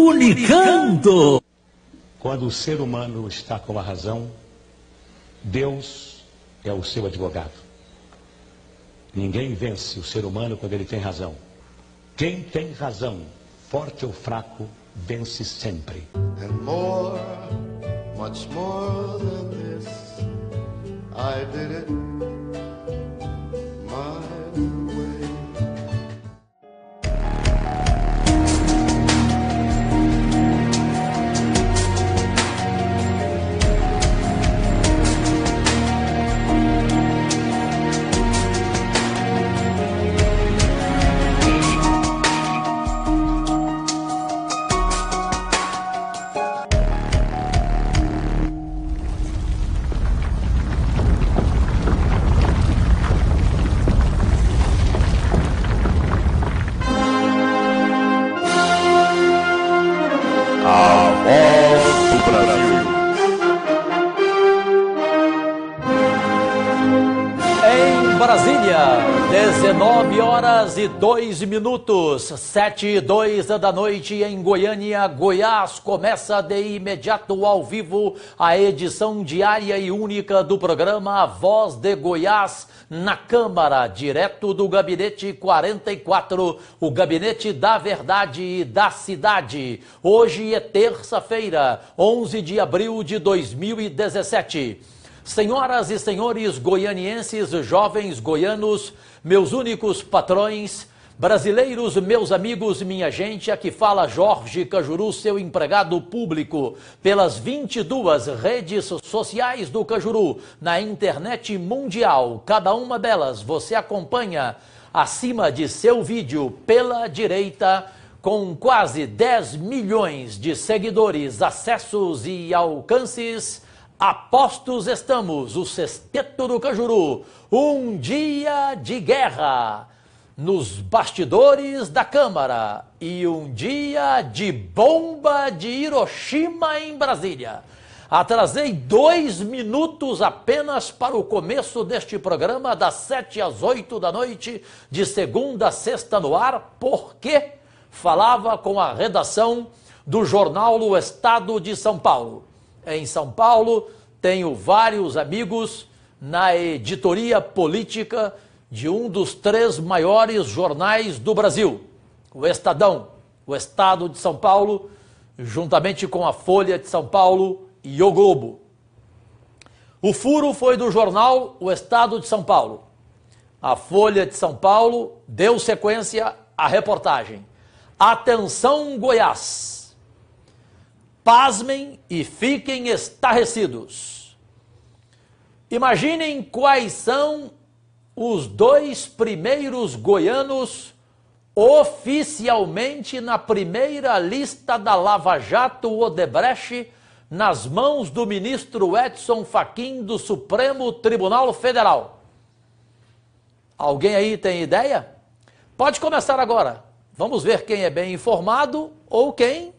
Unicando. Quando o ser humano está com a razão, Deus é o seu advogado. Ninguém vence o ser humano quando ele tem razão. Quem tem razão, forte ou fraco, vence sempre. And more, much more than this, I did it my way. Brasília, 19h02, 7h02 da noite em Goiânia, Goiás. Começa de imediato ao vivo a edição diária e única do programa A Voz de Goiás na Câmara, direto do Gabinete 44, o Gabinete da Verdade e da Cidade. Hoje é terça-feira, 11 de abril de 2017. Senhoras e senhores goianienses, jovens goianos, meus únicos patrões, brasileiros, meus amigos, minha gente, aqui fala Jorge Cajuru, seu empregado público, pelas 22 redes sociais do Cajuru, na internet mundial, cada uma delas você acompanha acima de seu vídeo pela direita, com quase 10 milhões de seguidores, acessos e alcances. Apostos estamos, o Sexteto do Cajuru, um dia de guerra nos bastidores da Câmara e um dia de bomba de Hiroshima em Brasília. Atrasei 2 minutos apenas para o começo deste programa, das 7 às 8 da noite, de segunda a sexta no ar, porque falava com a redação do jornal O Estado de São Paulo. Em São Paulo, tenho vários amigos na editoria política de um dos 3 maiores jornais do Brasil, o Estadão, o Estado de São Paulo, juntamente com a Folha de São Paulo e o Globo. O furo foi do jornal O Estado de São Paulo. A Folha de São Paulo deu sequência à reportagem. Atenção, Goiás! Pasmem e fiquem estarrecidos. Imaginem quais são os 2 primeiros goianos oficialmente na primeira lista da Lava Jato Odebrecht nas mãos do ministro Edson Fachin do Supremo Tribunal Federal. Alguém aí tem ideia? Pode começar agora. Vamos ver quem é bem informado ou quem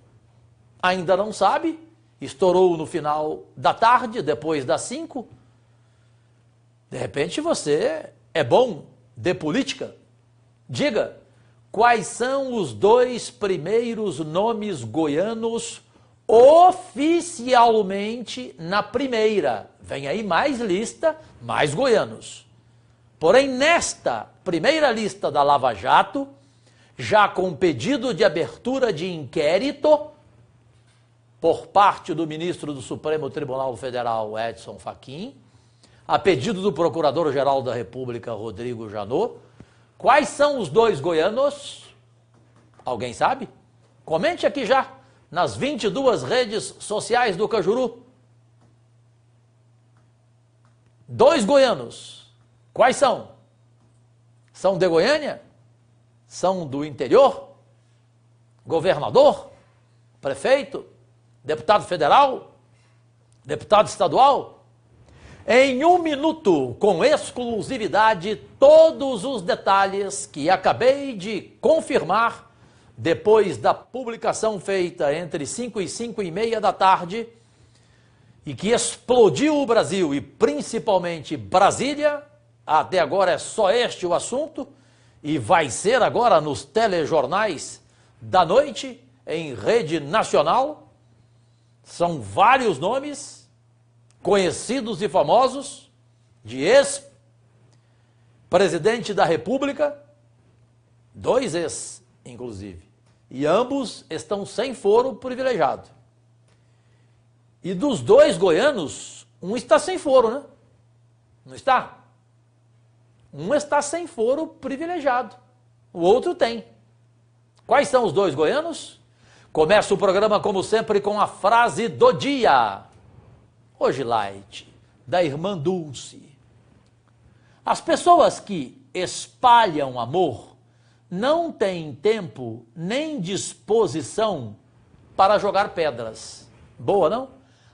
ainda não sabe, estourou no final da tarde, depois das 5. De repente você é bom de política. Diga, quais são os 2 primeiros nomes goianos oficialmente na primeira? Vem aí mais lista, mais goianos. Porém, nesta primeira lista da Lava Jato, já com pedido de abertura de inquérito por parte do ministro do Supremo Tribunal Federal, Edson Fachin, a pedido do Procurador-Geral da República, Rodrigo Janot. Quais são os 2 goianos? Alguém sabe? Comente aqui já, nas 22 redes sociais do Cajuru. 2 goianos. Quais são? São de Goiânia? São do interior? Governador? Prefeito? Deputado federal? Deputado estadual? Em 1 minuto, com exclusividade, todos os detalhes que acabei de confirmar depois da publicação feita entre 5 e 5 e meia da tarde e que explodiu o Brasil e principalmente Brasília. Até agora é só este o assunto e vai ser agora nos telejornais da noite. em rede nacional. São vários nomes, conhecidos e famosos, de ex-presidente da República, 2 ex, inclusive, e ambos estão sem foro privilegiado. E dos 2 goianos, um está sem foro, né? Não está? Um está sem foro privilegiado, o outro tem. Quais são os 2 goianos? Começa o programa, como sempre, com a frase do dia. Hoje, light, da irmã Dulce. As pessoas que espalham amor não têm tempo nem disposição para jogar pedras. Boa, não?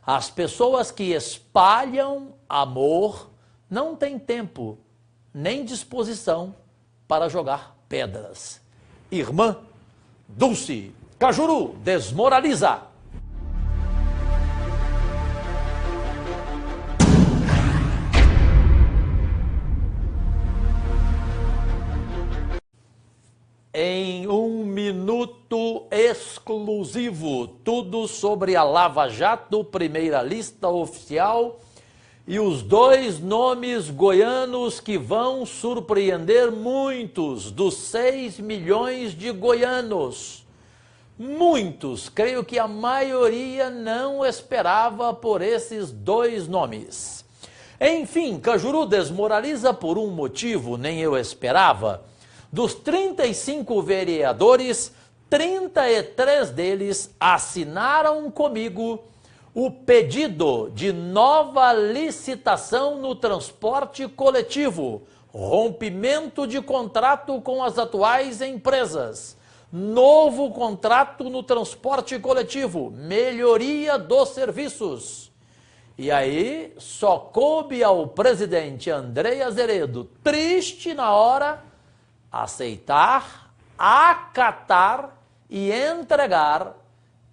As pessoas que espalham amor não têm tempo nem disposição para jogar pedras. Irmã Dulce. Cajuru, desmoraliza. Em um minuto exclusivo, tudo sobre a Lava Jato, primeira lista oficial e os 2 nomes goianos que vão surpreender muitos dos 6 milhões de goianos. Muitos, creio que a maioria não esperava por esses 2 nomes. Enfim, Cajuru desmoraliza por um motivo, nem eu esperava. Dos 35 vereadores, 33 deles assinaram comigo o pedido de nova licitação no transporte coletivo, rompimento de contrato com as atuais empresas, novo contrato no transporte coletivo, melhoria dos serviços. E aí só coube ao presidente André Azeredo, triste na hora, aceitar, acatar e entregar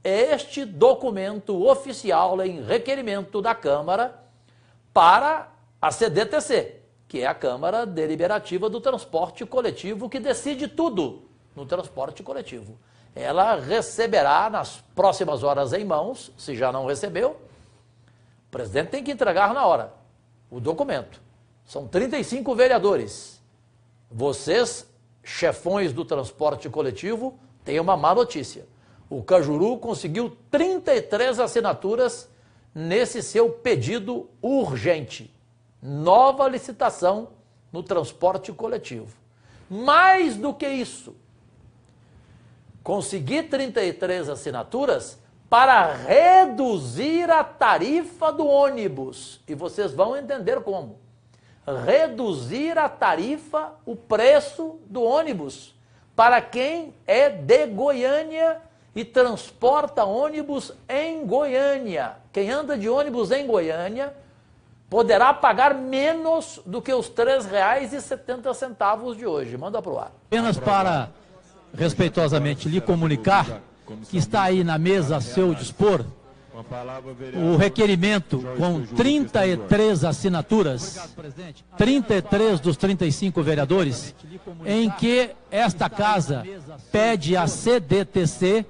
este documento oficial em requerimento da Câmara para a CDTC, que é a Câmara Deliberativa do Transporte Coletivo, que decide tudo no transporte coletivo. Ela receberá nas próximas horas em mãos, se já não recebeu, o presidente tem que entregar na hora o documento. São 35 vereadores. Vocês, chefões do transporte coletivo, têm uma má notícia. O Cajuru conseguiu 33 assinaturas nesse seu pedido urgente. Nova licitação no transporte coletivo. Mais do que isso, consegui 33 assinaturas para reduzir a tarifa do ônibus. E vocês vão entender como. Reduzir a tarifa, o preço do ônibus, para quem é de Goiânia e transporta ônibus em Goiânia. Quem anda de ônibus em Goiânia poderá pagar menos do que os R$ 3,70 de hoje. Manda para o ar. Apenas para, respeitosamente, lhe comunicar que está aí na mesa a seu dispor o requerimento com 33 assinaturas, 33 dos 35 vereadores, em que esta casa pede à CDTC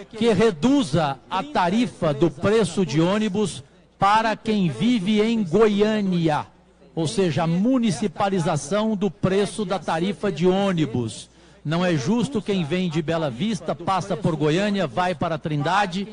que reduza a tarifa do preço de ônibus para quem vive em Goiânia, ou seja, a municipalização do preço da tarifa de ônibus. Não é justo quem vem de Bela Vista, passa por Goiânia, vai para Trindade,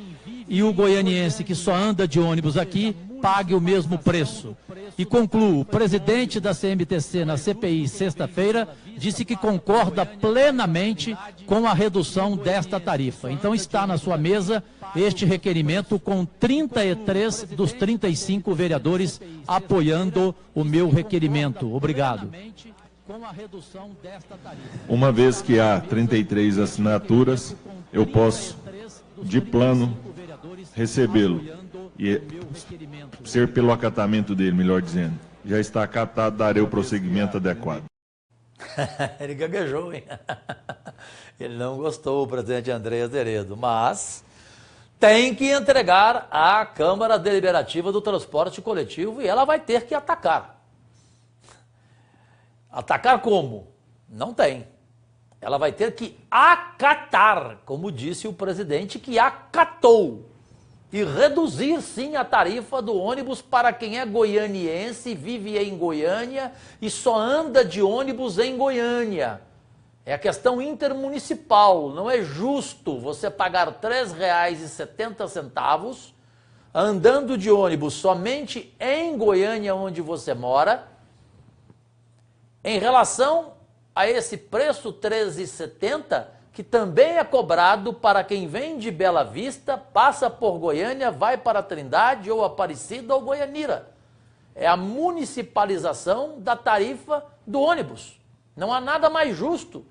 e o goianiense que só anda de ônibus aqui pague o mesmo preço. E concluo, o presidente da CMTC na CPI sexta-feira disse que concorda plenamente com a redução desta tarifa. Então está na sua mesa este requerimento com 33 dos 35 vereadores apoiando o meu requerimento. Obrigado. Uma vez que há 33 assinaturas, eu posso, de plano, recebê-lo e ser pelo acatamento dele, melhor dizendo. Já está acatado, darei o prosseguimento adequado. Ele gaguejou, hein? Ele não gostou, o presidente André Azeredo, mas tem que entregar à Câmara Deliberativa do Transporte Coletivo e ela vai ter que atacar. Atacar como? Não tem. ela vai ter que acatar, como disse o presidente, que acatou, e reduzir sim a tarifa do ônibus para quem é goianiense, vive em Goiânia e só anda de ônibus em Goiânia. É a questão intermunicipal, não é justo você pagar R$ 3,70 andando de ônibus somente em Goiânia, onde você mora, em relação a esse preço R$ 13,70, que também é cobrado para quem vem de Bela Vista, passa por Goiânia, vai para Trindade ou Aparecida ou Goianira. É a municipalização da tarifa do ônibus. Não há nada mais justo.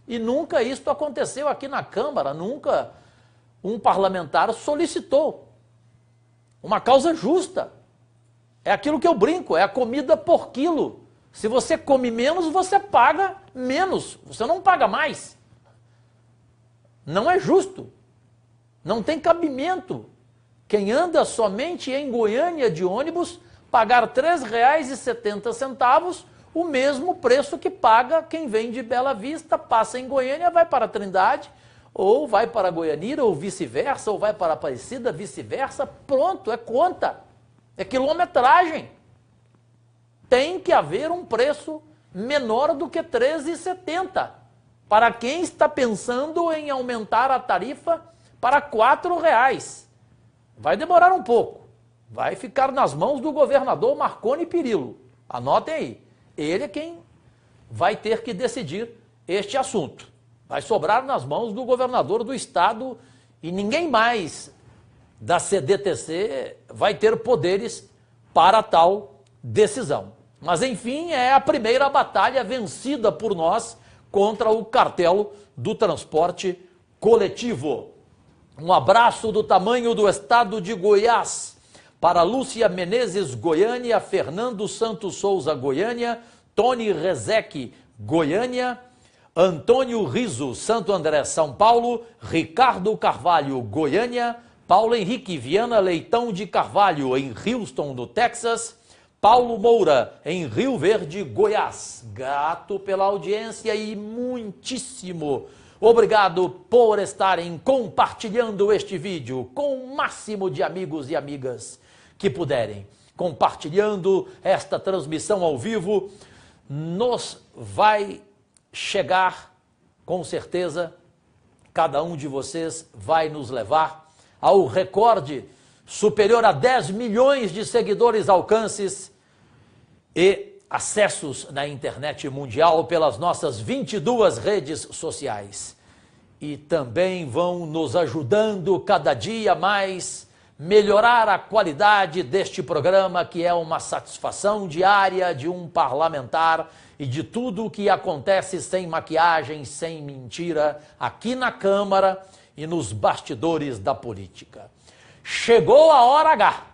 E nunca isto aconteceu aqui na Câmara, nunca um parlamentar solicitou uma causa justa. É aquilo que eu brinco, é a comida por quilo. Se você come menos, você paga menos, você não paga mais. Não é justo, não tem cabimento. Quem anda somente em Goiânia de ônibus, pagar R$ 3,70, o mesmo preço que paga quem vem de Bela Vista, passa em Goiânia, vai para Trindade, ou vai para Goianira, ou vice-versa, ou vai para Aparecida, vice-versa, pronto, é conta, é quilometragem. Tem que haver um preço menor do que R$ 13,70 para quem está pensando em aumentar a tarifa para R$ 4,00. Vai demorar um pouco, vai ficar nas mãos do governador Marconi Perillo. Anotem aí, ele é quem vai ter que decidir este assunto. Vai sobrar nas mãos do governador do estado e ninguém mais da CDTC vai ter poderes para tal decisão. Mas, enfim, é a primeira batalha vencida por nós contra o cartel do transporte coletivo. Um abraço do tamanho do estado de Goiás para Lúcia Menezes, Goiânia, Fernando Santos Souza, Goiânia, Tony Rezec, Goiânia, Antônio Riso, Santo André, São Paulo, Ricardo Carvalho, Goiânia, Paulo Henrique Viana Leitão de Carvalho, em Houston, no Texas, Paulo Moura, em Rio Verde, Goiás. Grato pela audiência e muitíssimo obrigado por estarem compartilhando este vídeo com o máximo de amigos e amigas que puderem. Compartilhando esta transmissão ao vivo, nos vai chegar, com certeza, cada um de vocês vai nos levar ao recorde superior a 10 milhões de seguidores, alcances e acessos na internet mundial pelas nossas 22 redes sociais. E também vão nos ajudando cada dia mais melhorar a qualidade deste programa, que é uma satisfação diária de um parlamentar e de tudo o que acontece sem maquiagem, sem mentira, aqui na Câmara e nos bastidores da política. Chegou a hora H.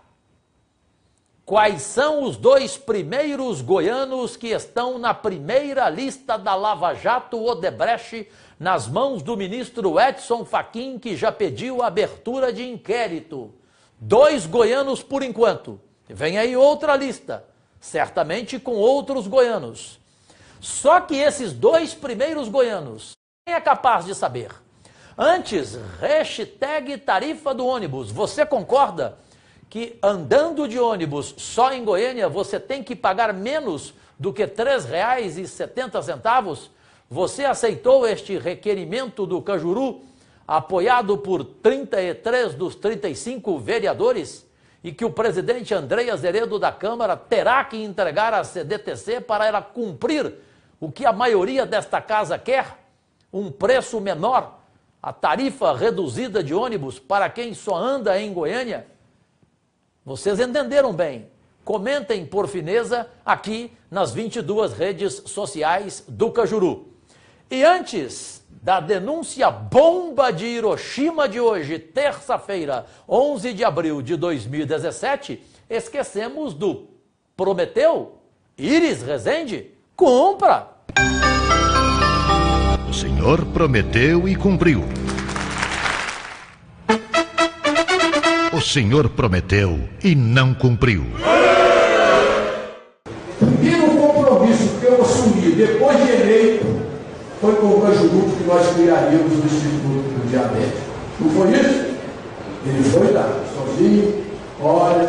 Quais são os 2 primeiros goianos que estão na primeira lista da Lava Jato Odebrecht nas mãos do ministro Edson Fachin, que já pediu a abertura de inquérito? 2 goianos por enquanto. Vem aí outra lista, certamente com outros goianos. Só que esses 2 primeiros goianos, quem é capaz de saber? Antes, hashtag tarifa do ônibus. Você concorda que andando de ônibus só em Goiânia você tem que pagar menos do que R$ 3,70? Você aceitou este requerimento do Cajuru, apoiado por 33 dos 35 vereadores, e que o presidente André Azeredo da Câmara terá que entregar à CDTC para ela cumprir o que a maioria desta casa quer? Um preço menor, a tarifa reduzida de ônibus para quem só anda em Goiânia? Vocês entenderam bem. Comentem por fineza aqui nas 22 redes sociais do Cajuru. E antes da denúncia bomba de Hiroshima de hoje, terça-feira, 11 de abril de 2017, esquecemos do Prometeu? Iris Rezende? Cumpra! O Senhor prometeu e cumpriu. O Senhor prometeu e não cumpriu. O primeiro compromisso que eu assumi depois de eleito foi com o Cajuru que nós criaríamos o Instituto do Diabético. Não foi isso? Ele foi lá, sozinho. Olha,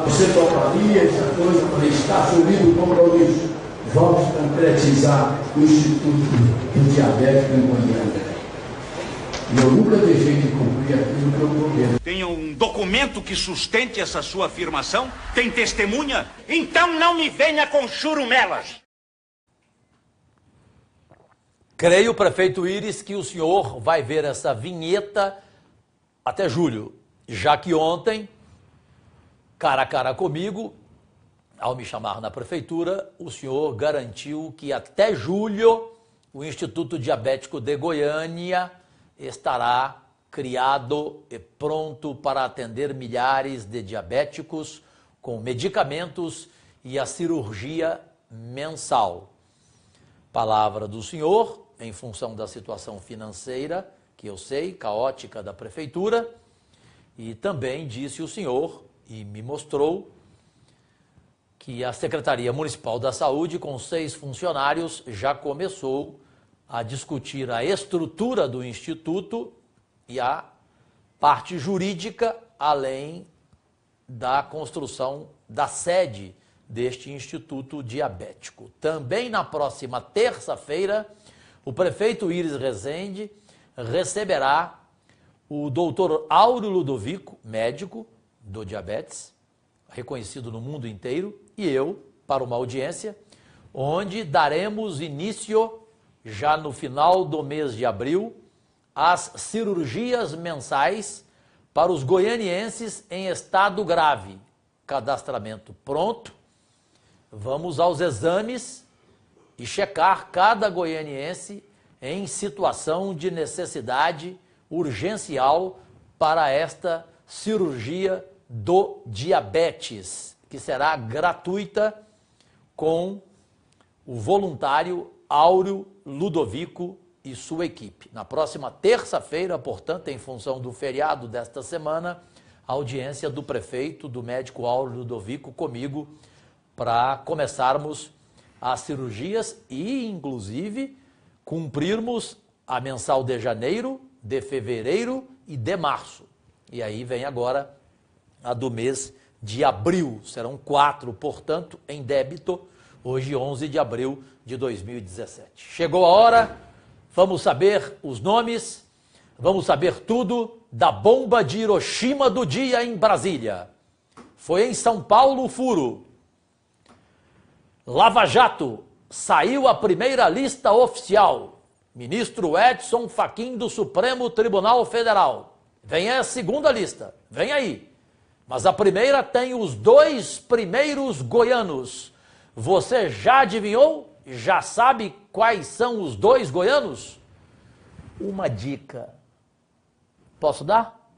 você toparia essa coisa? Eu falei, está assumido o compromisso. Vamos concretizar o Instituto do Diabético em Goiânia. E eu nunca deixei de cumprir aquilo que eu prometo. Tem um documento que sustente essa sua afirmação? Tem testemunha? Então não me venha com churumelas. Creio, prefeito Íris, que o senhor vai ver essa vinheta até julho, já que ontem, cara a cara comigo, ao me chamar na prefeitura, o senhor garantiu que até julho o Instituto Diabético de Goiânia estará criado e pronto para atender milhares de diabéticos com medicamentos e a cirurgia mensal. Palavra do senhor, em função da situação financeira, que eu sei, caótica da prefeitura, e também disse o senhor, e me mostrou, que a Secretaria Municipal da Saúde, com 6 funcionários, já começou a discutir a estrutura do Instituto e a parte jurídica, além da construção da sede deste Instituto Diabético. Também na próxima terça-feira, o prefeito Íris Rezende receberá o doutor Áureo Ludovico, médico do diabetes, reconhecido no mundo inteiro, e eu, para uma audiência, onde daremos início, já no final do mês de abril, às cirurgias mensais para os goianienses em estado grave. Cadastramento pronto, vamos aos exames e checar cada goianiense em situação de necessidade urgencial para esta cirurgia do diabetes, que será gratuita com o voluntário Áureo Ludovico e sua equipe. Na próxima terça-feira, portanto, em função do feriado desta semana, a audiência do prefeito, do médico Áureo Ludovico comigo, para começarmos as cirurgias e, inclusive, cumprirmos a mensal de janeiro, de fevereiro e de março. E aí vem agora a do mês de abril. Serão 4, portanto, em débito, hoje 11 de abril de 2017. Chegou a hora, vamos saber os nomes, vamos saber tudo da bomba de Hiroshima do dia em Brasília. Foi em São Paulo o furo. Lava Jato, saiu a primeira lista oficial. Ministro Edson Fachin do Supremo Tribunal Federal. Vem a segunda lista, vem aí. Mas a primeira tem os 2 primeiros goianos. Você já adivinhou? Já sabe quais são os 2 goianos? Uma dica. Posso dar?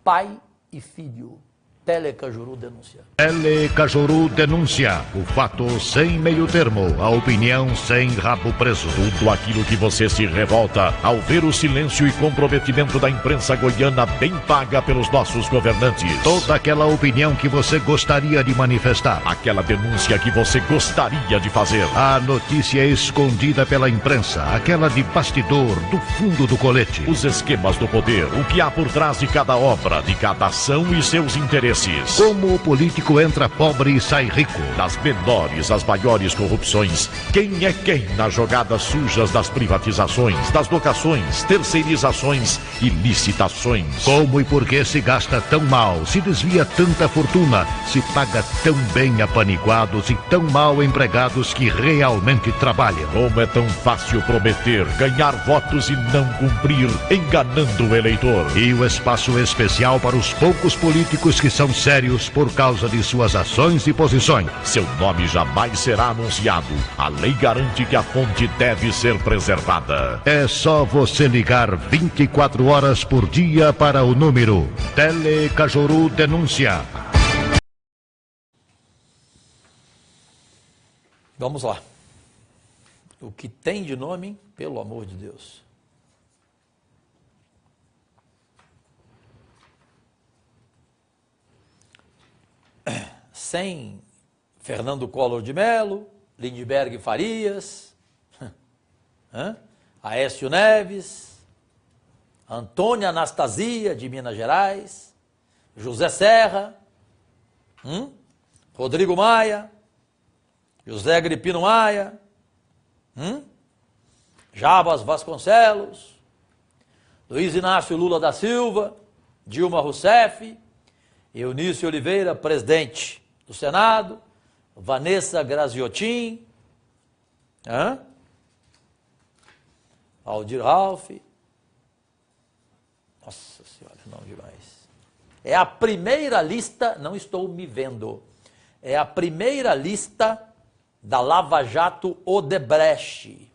Pai e filho. Telecajuru denuncia. Telecajuru denuncia. O fato sem meio termo, a opinião sem rabo preso. Tudo aquilo que você se revolta ao ver o silêncio e comprometimento da imprensa goiana bem paga pelos nossos governantes. Toda aquela opinião que você gostaria de manifestar. Aquela denúncia que você gostaria de fazer. A notícia escondida pela imprensa, aquela de bastidor, do fundo do colete. Os esquemas do poder, o que há por trás de cada obra, de cada ação e seus interesses. Como o político entra pobre e sai rico. Das menores às maiores corrupções. Quem é quem nas jogadas sujas das privatizações, das locações, terceirizações e licitações. Como e por que se gasta tão mal, se desvia tanta fortuna, se paga tão bem apaniguados e tão mal empregados que realmente trabalham. Como é tão fácil prometer, ganhar votos e não cumprir, enganando o eleitor. E o espaço especial para os poucos políticos que são sérios por causa de suas ações e posições. Seu nome jamais será anunciado. A lei garante que a fonte deve ser preservada. É só você ligar 24 horas por dia para o número Telecajuru Denúncia. Vamos lá. O que tem de nome, pelo amor de Deus. Sem Fernando Collor de Mello, Lindbergh Farias, Aécio Neves, Antônia Anastasia, de Minas Gerais, José Serra, Rodrigo Maia, José Agripino Maia, Jabas Vasconcelos, Luiz Inácio Lula da Silva, Dilma Rousseff, Eunice Oliveira, presidente do Senado, Vanessa Graziotin, Aldir Ralph. Nossa Senhora, não demais. É a primeira lista, não estou me vendo, é a primeira lista da Lava Jato Odebrecht.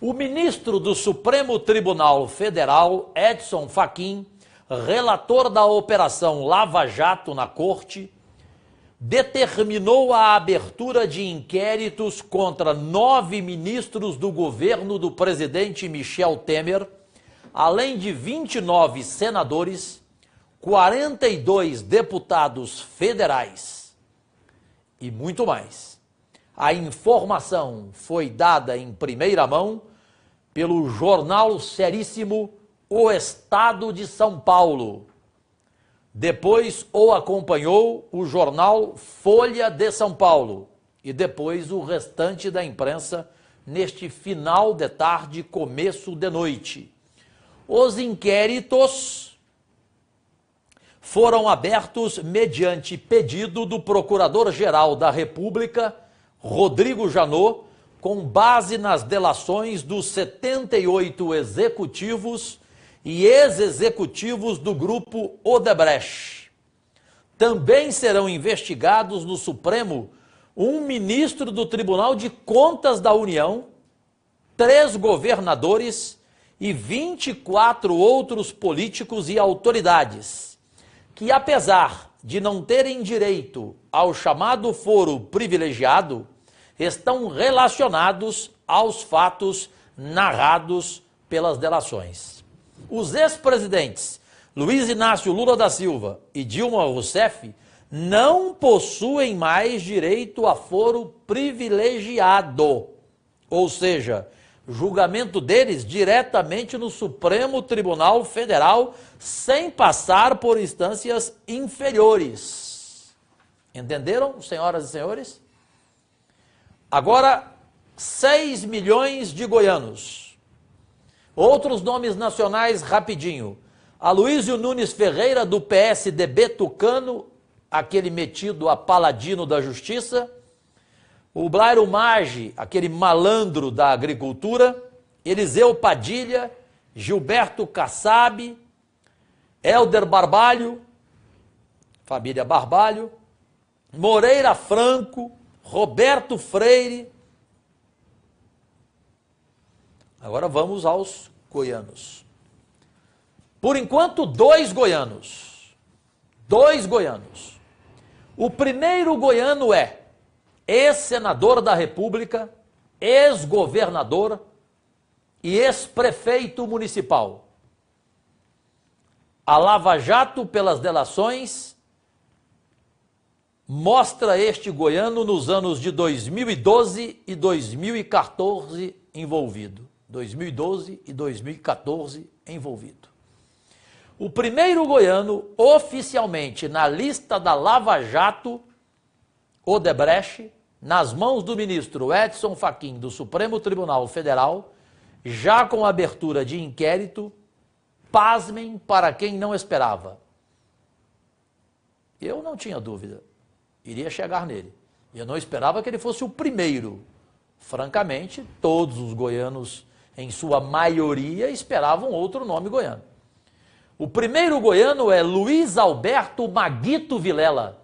O ministro do Supremo Tribunal Federal, Edson Fachin, relator da Operação Lava Jato na Corte, determinou a abertura de inquéritos contra 9 ministros do governo do presidente Michel Temer, além de 29 senadores, 42 deputados federais e muito mais. A informação foi dada em primeira mão pelo jornal seríssimo O Estado de São Paulo. Depois o acompanhou o jornal Folha de São Paulo e depois o restante da imprensa neste final de tarde, começo de noite. Os inquéritos foram abertos mediante pedido do Procurador-Geral da República, Rodrigo Janot, com base nas delações dos 78 executivos e ex-executivos do grupo Odebrecht. Também serão investigados no Supremo um ministro do Tribunal de Contas da União, 3 governadores e 24 outros políticos e autoridades, que apesar de não terem direito ao chamado foro privilegiado, estão relacionados aos fatos narrados pelas delações. Os ex-presidentes Luiz Inácio Lula da Silva e Dilma Rousseff não possuem mais direito a foro privilegiado, ou seja, julgamento deles diretamente no Supremo Tribunal Federal, sem passar por instâncias inferiores. Entenderam, senhoras e senhores? Agora, 6 milhões de goianos. Outros nomes nacionais rapidinho. Aloysio Nunes Ferreira, do PSDB tucano, aquele metido a paladino da justiça. O Blairo Maggi, aquele malandro da agricultura. Eliseu Padilha, Gilberto Kassab, Helder Barbalho, família Barbalho, Moreira Franco, Roberto Freire. Agora vamos aos goianos. Por enquanto, 2 goianos. 2 goianos. O primeiro goiano é ex-senador da República, ex-governador e ex-prefeito municipal. A Lava Jato, pelas delações, mostra este goiano nos anos de 2012 e 2014 envolvido. 2012 e 2014 envolvido. O primeiro goiano oficialmente na lista da Lava Jato Odebrecht, nas mãos do ministro Edson Fachin do Supremo Tribunal Federal, já com abertura de inquérito, pasmem para quem não esperava. Eu não tinha dúvida, iria chegar nele. Eu não esperava que ele fosse o primeiro. Francamente, todos os goianos, em sua maioria, esperavam outro nome goiano. O primeiro goiano é Luiz Alberto Maguito Vilela.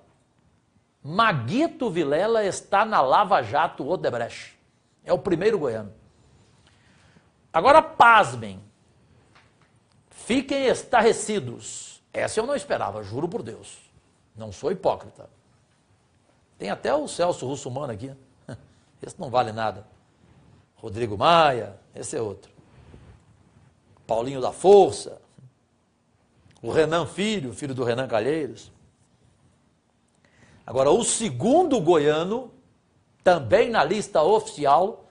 Maguito Vilela está na Lava Jato Odebrecht. É o primeiro goiano. Agora, pasmem. Fiquem estarrecidos. Essa eu não esperava, juro por Deus. Não sou hipócrita. Tem até o Celso Russomano aqui. Esse não vale nada. Rodrigo Maia, esse é outro. Paulinho da Força. O Renan Filho, filho do Renan Calheiros. Agora, o segundo goiano, também na lista oficial,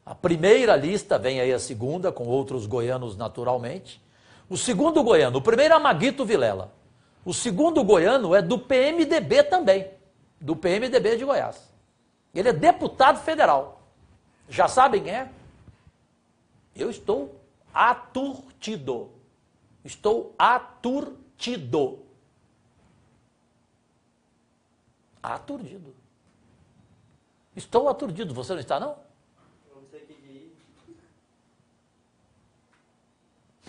A primeira lista, vem aí a segunda, com outros goianos naturalmente. O segundo goiano, o primeiro é Maguito Vilela. O segundo goiano é do PMDB também, do PMDB de Goiás. Ele é deputado federal. Já sabem quem é? Eu estou aturdido. Estou aturdido. Aturdido. Estou aturdido. Você não está, não? Não sei o que dizer.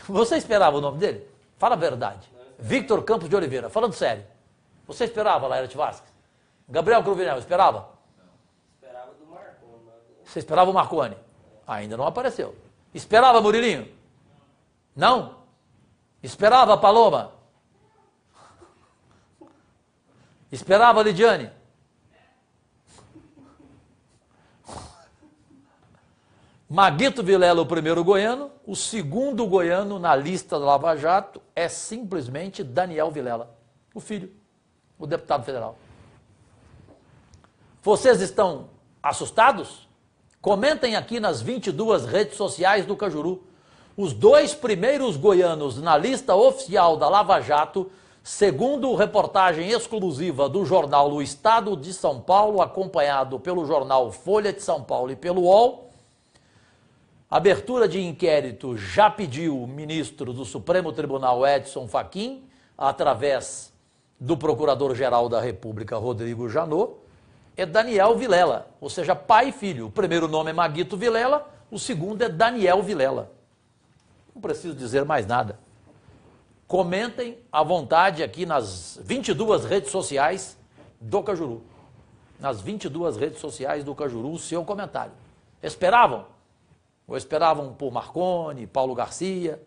Você esperava o nome dele? Fala a verdade. Victor Campos de Oliveira, falando sério. Você esperava, Laerte Vasquez? Gabriel Cruvinel, esperava? Não. Esperava do Marconi. Você esperava o Marconi? Ainda não apareceu. Esperava Murilinho? Não? Esperava a Paloma? Esperava a Lidiane? Maguito Vilela, o primeiro goiano. O segundo goiano na lista da Lava Jato é simplesmente Daniel Vilela, o filho, o deputado federal. Vocês estão assustados? Comentem aqui nas 22 redes sociais do Cajuru. Os dois primeiros goianos na lista oficial da Lava Jato, segundo reportagem exclusiva do jornal O Estado de São Paulo, acompanhado pelo jornal Folha de São Paulo e pelo UOL. Abertura de inquérito já pediu o ministro do Supremo Tribunal, Edson Fachin, através do Procurador-Geral da República, Rodrigo Janot, é Daniel Vilela, ou seja, pai e filho. O primeiro nome é Maguito Vilela, o segundo é Daniel Vilela. Não preciso dizer mais nada. Comentem à vontade aqui nas 22 redes sociais do Cajuru. Nas 22 redes sociais do Cajuru, o seu comentário. Esperavam? Ou esperavam por Marconi, Paulo Garcia?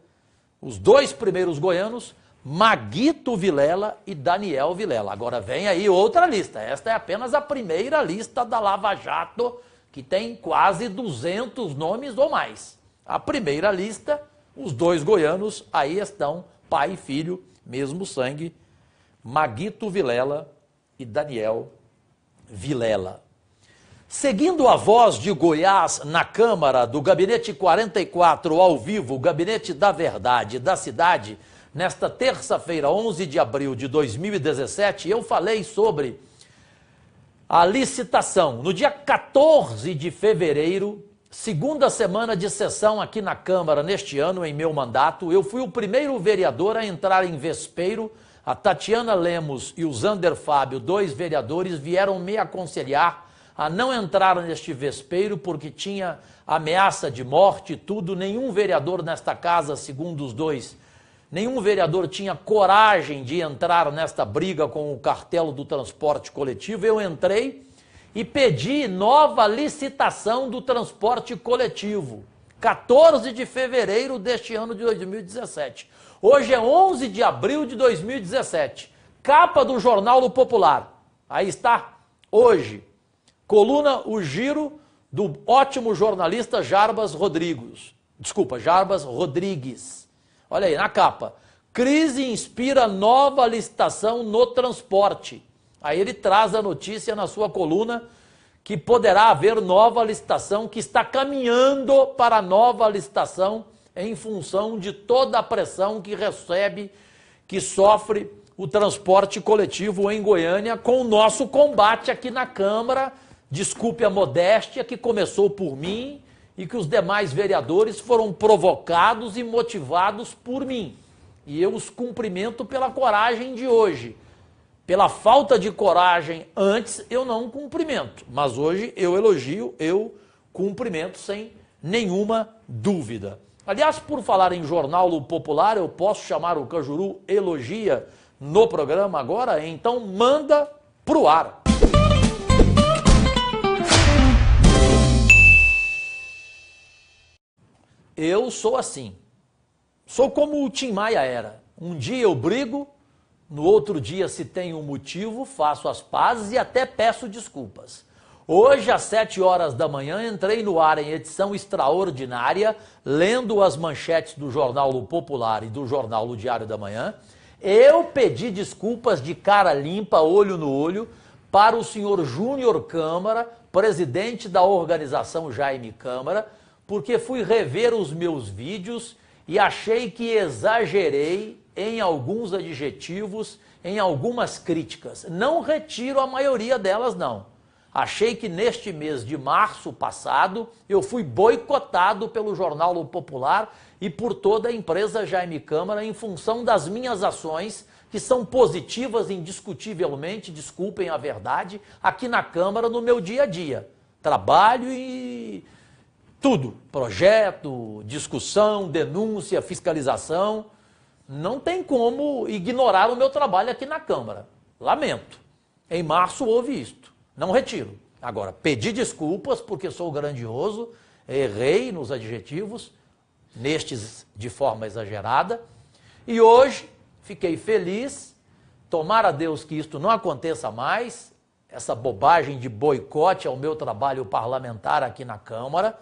Os dois primeiros goianos, Maguito Vilela e Daniel Vilela. Agora vem aí outra lista. Esta é apenas a primeira lista da Lava Jato, que tem quase 200 nomes ou mais. A primeira lista, os dois goianos, aí estão, pai e filho, mesmo sangue, Maguito Vilela e Daniel Vilela. Seguindo a voz de Goiás na Câmara do Gabinete 44 ao vivo, o Gabinete da Verdade da cidade, nesta terça-feira, 11 de abril de 2017, eu falei sobre a licitação. No dia 14 de fevereiro, segunda semana de sessão aqui na Câmara neste ano, em meu mandato, eu fui o primeiro vereador a entrar em vespeiro. A Tatiana Lemos e o Zander Fábio, dois vereadores, vieram me aconselhar a não entrar neste vespeiro porque tinha ameaça de morte e tudo. Nenhum vereador nesta casa, segundo os dois, nenhum vereador tinha coragem de entrar nesta briga com o cartel do transporte coletivo. Eu entrei e pedi nova licitação do transporte coletivo. 14 de fevereiro deste ano de 2017. Hoje é 11 de abril de 2017. Capa do Jornal do Popular. Aí está, hoje. Coluna O Giro, do ótimo jornalista Jarbas Rodrigues. Jarbas Rodrigues. Olha aí, na capa. Crise inspira nova licitação no transporte. Aí ele traz a notícia na sua coluna que poderá haver nova licitação, que está caminhando para nova licitação em função de toda a pressão que recebe, que sofre o transporte coletivo em Goiânia, com o nosso combate aqui na Câmara. Desculpe a modéstia, que começou por mim e que os demais vereadores foram provocados e motivados por mim. E eu os cumprimento pela coragem de hoje. Pela falta de coragem antes, eu não cumprimento. Mas hoje eu elogio, eu cumprimento sem nenhuma dúvida. Aliás, por falar em Jornal Popular, eu posso chamar o Cajuru Elogia no programa agora? Então manda pro ar. Eu sou assim. Sou como o Tim Maia era. Um dia eu brigo, no outro dia, se tem um motivo, faço as pazes e até peço desculpas. Hoje, às 7 horas da manhã, entrei no ar em edição extraordinária, lendo as manchetes do Jornal Popular e do Jornal Diário da Manhã. Eu pedi desculpas de cara limpa, olho no olho, para o senhor Júnior Câmara, presidente da organização Jaime Câmara, porque fui rever os meus vídeos e achei que exagerei em alguns adjetivos, em algumas críticas. Não retiro a maioria delas, não. Achei que neste mês de março passado eu fui boicotado pelo Jornal O Popular e por toda a empresa Jaime Câmara em função das minhas ações, que são positivas indiscutivelmente, desculpem a verdade, aqui na Câmara no meu dia a dia. Trabalho e tudo, projeto, discussão, denúncia, fiscalização. Não tem como ignorar o meu trabalho aqui na Câmara. Lamento. Em março houve isto. Não retiro. Agora, pedi desculpas porque sou grandioso, errei nos adjetivos, nestes de forma exagerada, e hoje fiquei feliz, tomara a Deus que isto não aconteça mais, essa bobagem de boicote ao meu trabalho parlamentar aqui na Câmara,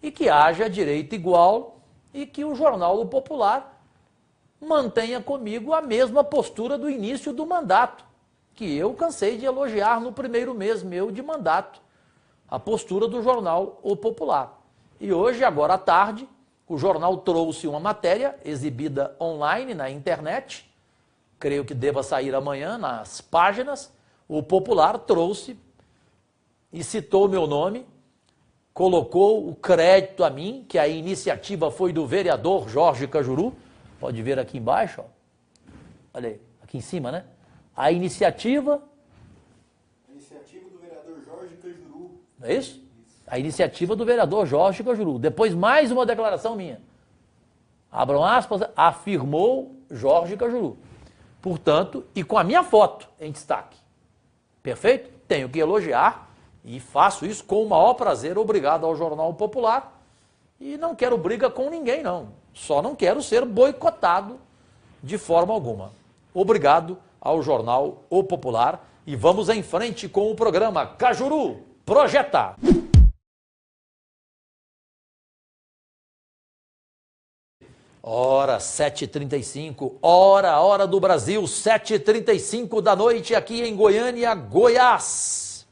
e que haja direito igual e que o Jornal O Popular mantenha comigo a mesma postura do início do mandato, que eu cansei de elogiar no primeiro mês meu de mandato, a postura do Jornal O Popular. E hoje, agora à tarde, o jornal trouxe uma matéria exibida online na internet, creio que deva sair amanhã nas páginas. O Popular trouxe e citou meu nome, colocou o crédito a mim, que a iniciativa foi do vereador Jorge Cajuru, pode ver aqui embaixo, ó. Olha aí, aqui em cima, né? A iniciativa do vereador Jorge Cajuru. Não é isso? A iniciativa do vereador Jorge Cajuru. Depois mais uma declaração minha. Abram aspas, afirmou Jorge Cajuru. Portanto, e com a minha foto em destaque. Perfeito? Tenho que elogiar e faço isso com o maior prazer. Obrigado ao Jornal Popular. E não quero briga com ninguém, não. Só não quero ser boicotado de forma alguma. Obrigado ao Jornal O Popular. E vamos em frente com o programa Cajuru Projeta. Hora 7h35, hora do Brasil, 7h35 da noite aqui em Goiânia, Goiás.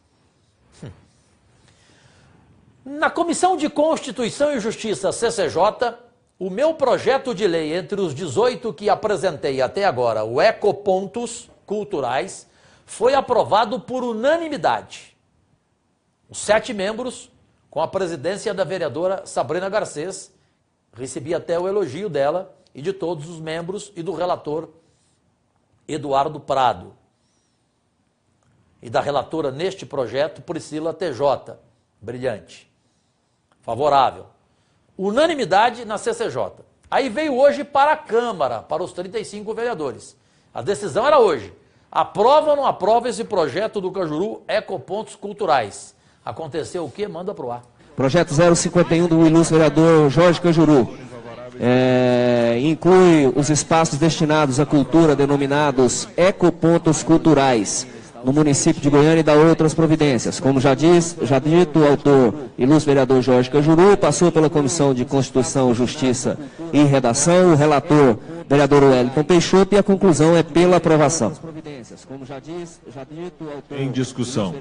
Na Comissão de Constituição e Justiça, CCJ, o meu projeto de lei, entre os 18 que apresentei até agora, o Ecopontos Culturais, foi aprovado por unanimidade. Os 7 membros, com a presidência da vereadora Sabrina Garcês, recebi até o elogio dela e de todos os membros e do relator Eduardo Prado. E da relatora neste projeto, Priscila TJ. Brilhante. Favorável. Unanimidade na CCJ. Aí veio hoje para a Câmara, para os 35 vereadores. A decisão era hoje. Aprova ou não aprova esse projeto do Cajuru Ecopontos Culturais? Aconteceu o quê? Manda pro ar. Projeto 051 do ilustre vereador Jorge Cajuru. Inclui os espaços destinados à cultura denominados ecopontos culturais no município de Goiânia e dá outras providências. Como já dito, o autor, ilustre vereador Jorge Cajuru, passou pela Comissão de Constituição, Justiça e Redação, o relator, vereador Wellington Peixoto, e a conclusão é pela aprovação. Em discussão.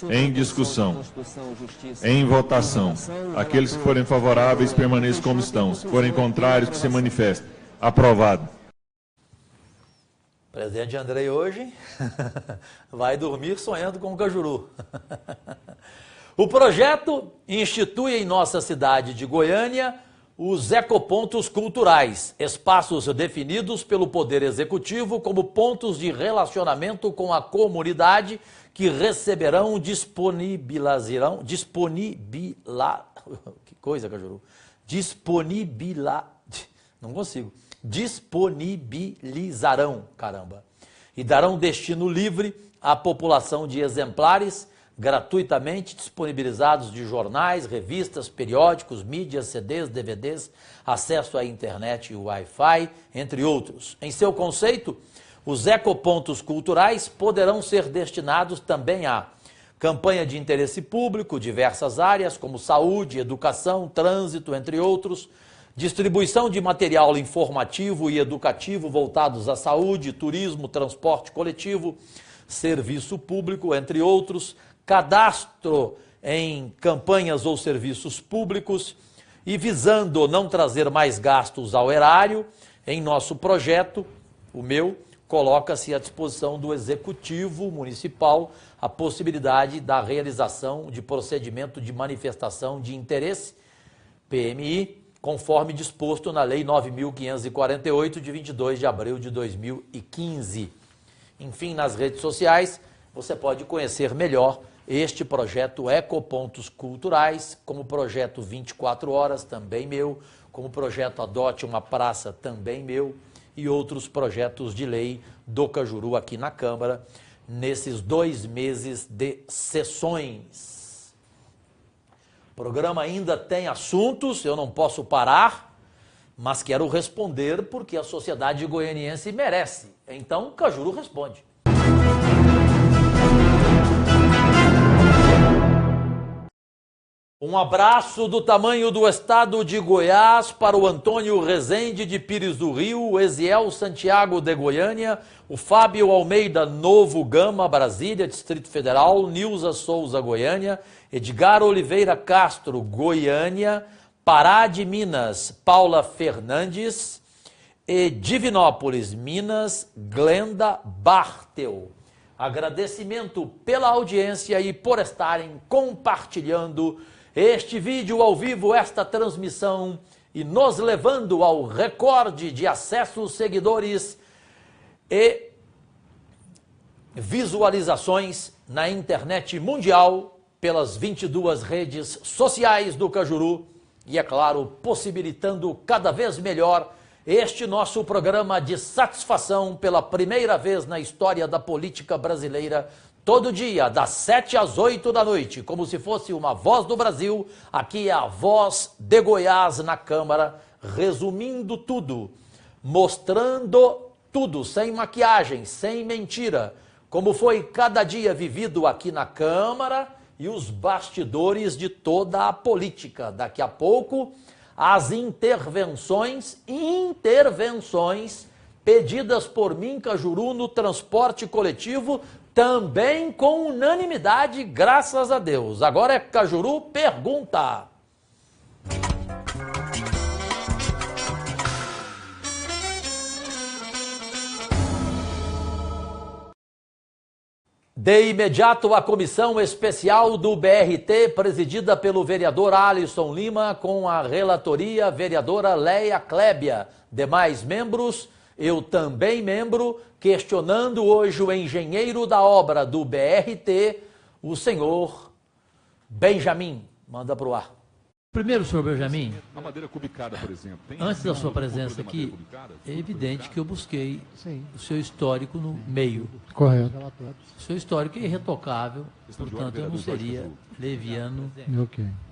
Em discussão. Em votação. Aqueles que forem favoráveis permaneçam como estão. Se forem contrários, que se manifestem. Aprovado. Presidente Andrei hoje vai dormir sonhando com o Cajuru. O projeto institui em nossa cidade de Goiânia os ecopontos culturais, espaços definidos pelo Poder Executivo como pontos de relacionamento com a comunidade que receberão que coisa, Cajuru? Não consigo. Disponibilizarão, caramba, e darão destino livre à população de exemplares gratuitamente disponibilizados de jornais, revistas, periódicos, mídias, CDs, DVDs, acesso à internet e Wi-Fi, entre outros. Em seu conceito, os ecopontos culturais poderão ser destinados também a campanha de interesse público, diversas áreas como saúde, educação, trânsito, entre outros, distribuição de material informativo e educativo voltados à saúde, turismo, transporte coletivo, serviço público, entre outros, cadastro em campanhas ou serviços públicos e visando não trazer mais gastos ao erário, em nosso projeto, o meu, coloca-se à disposição do Executivo Municipal a possibilidade da realização de procedimento de manifestação de interesse, PMI, conforme disposto na Lei 9.548, de 22 de abril de 2015. Enfim, nas redes sociais, você pode conhecer melhor este projeto Ecopontos Culturais, como projeto 24 Horas, também meu, como projeto Adote uma Praça, também meu, e outros projetos de lei do Cajuru aqui na Câmara, nesses 2 meses de sessões. O programa ainda tem assuntos, eu não posso parar, mas quero responder porque a sociedade goianiense merece. Então, Cajuru responde. Um abraço do tamanho do estado de Goiás para o Antônio Rezende de Pires do Rio, o Eziel Santiago de Goiânia, o Fábio Almeida Novo Gama, Brasília, Distrito Federal, Nilza Souza, Goiânia, Edgar Oliveira Castro, Goiânia, Pará de Minas, Paula Fernandes e Divinópolis, Minas, Glenda Bartel. Agradecimento pela audiência e por estarem compartilhando este vídeo ao vivo, esta transmissão, e nos levando ao recorde de acessos, seguidores e visualizações na internet mundial pelas 22 redes sociais do Cajuru e, é claro, possibilitando cada vez melhor este nosso programa de satisfação pela primeira vez na história da política brasileira, todo dia, das 7 às 8 da noite, como se fosse uma voz do Brasil. Aqui é a voz de Goiás na Câmara, resumindo tudo, mostrando tudo, sem maquiagem, sem mentira, como foi cada dia vivido aqui na Câmara e os bastidores de toda a política. Daqui a pouco, as intervenções pedidas por mim, Cajuru, no transporte coletivo, também com unanimidade, graças a Deus. Agora é Cajuru Pergunta. De imediato, a comissão especial do BRT, presidida pelo vereador Alisson Lima, com a relatoria vereadora Leia Klebia. Demais membros, eu também membro, questionando hoje o engenheiro da obra do BRT, o senhor Benjamin. Manda para o ar. Primeiro, senhor Benjamin, a madeira cubicada, por exemplo. antes da sua presença aqui, é evidente que eu busquei o seu histórico no meio. Correto. O seu histórico é irretocável, portanto eu não seria leviano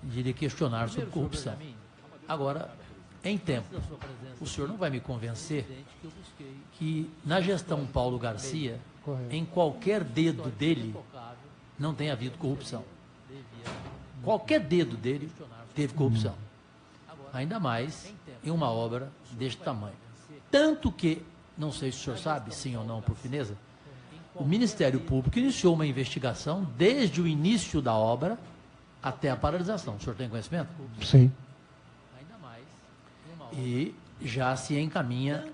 de lhe questionar sobre corrupção. Agora, em tempo, o senhor não vai me convencer que na gestão Paulo Garcia, em qualquer dedo dele, não tenha havido corrupção. Qualquer dedo dele teve corrupção. Ainda mais em uma obra deste tamanho. Tanto que, não sei se o senhor sabe, sim ou não, por fineza, o Ministério Público iniciou uma investigação desde o início da obra até a paralisação. O senhor tem conhecimento? Sim. E já se encaminha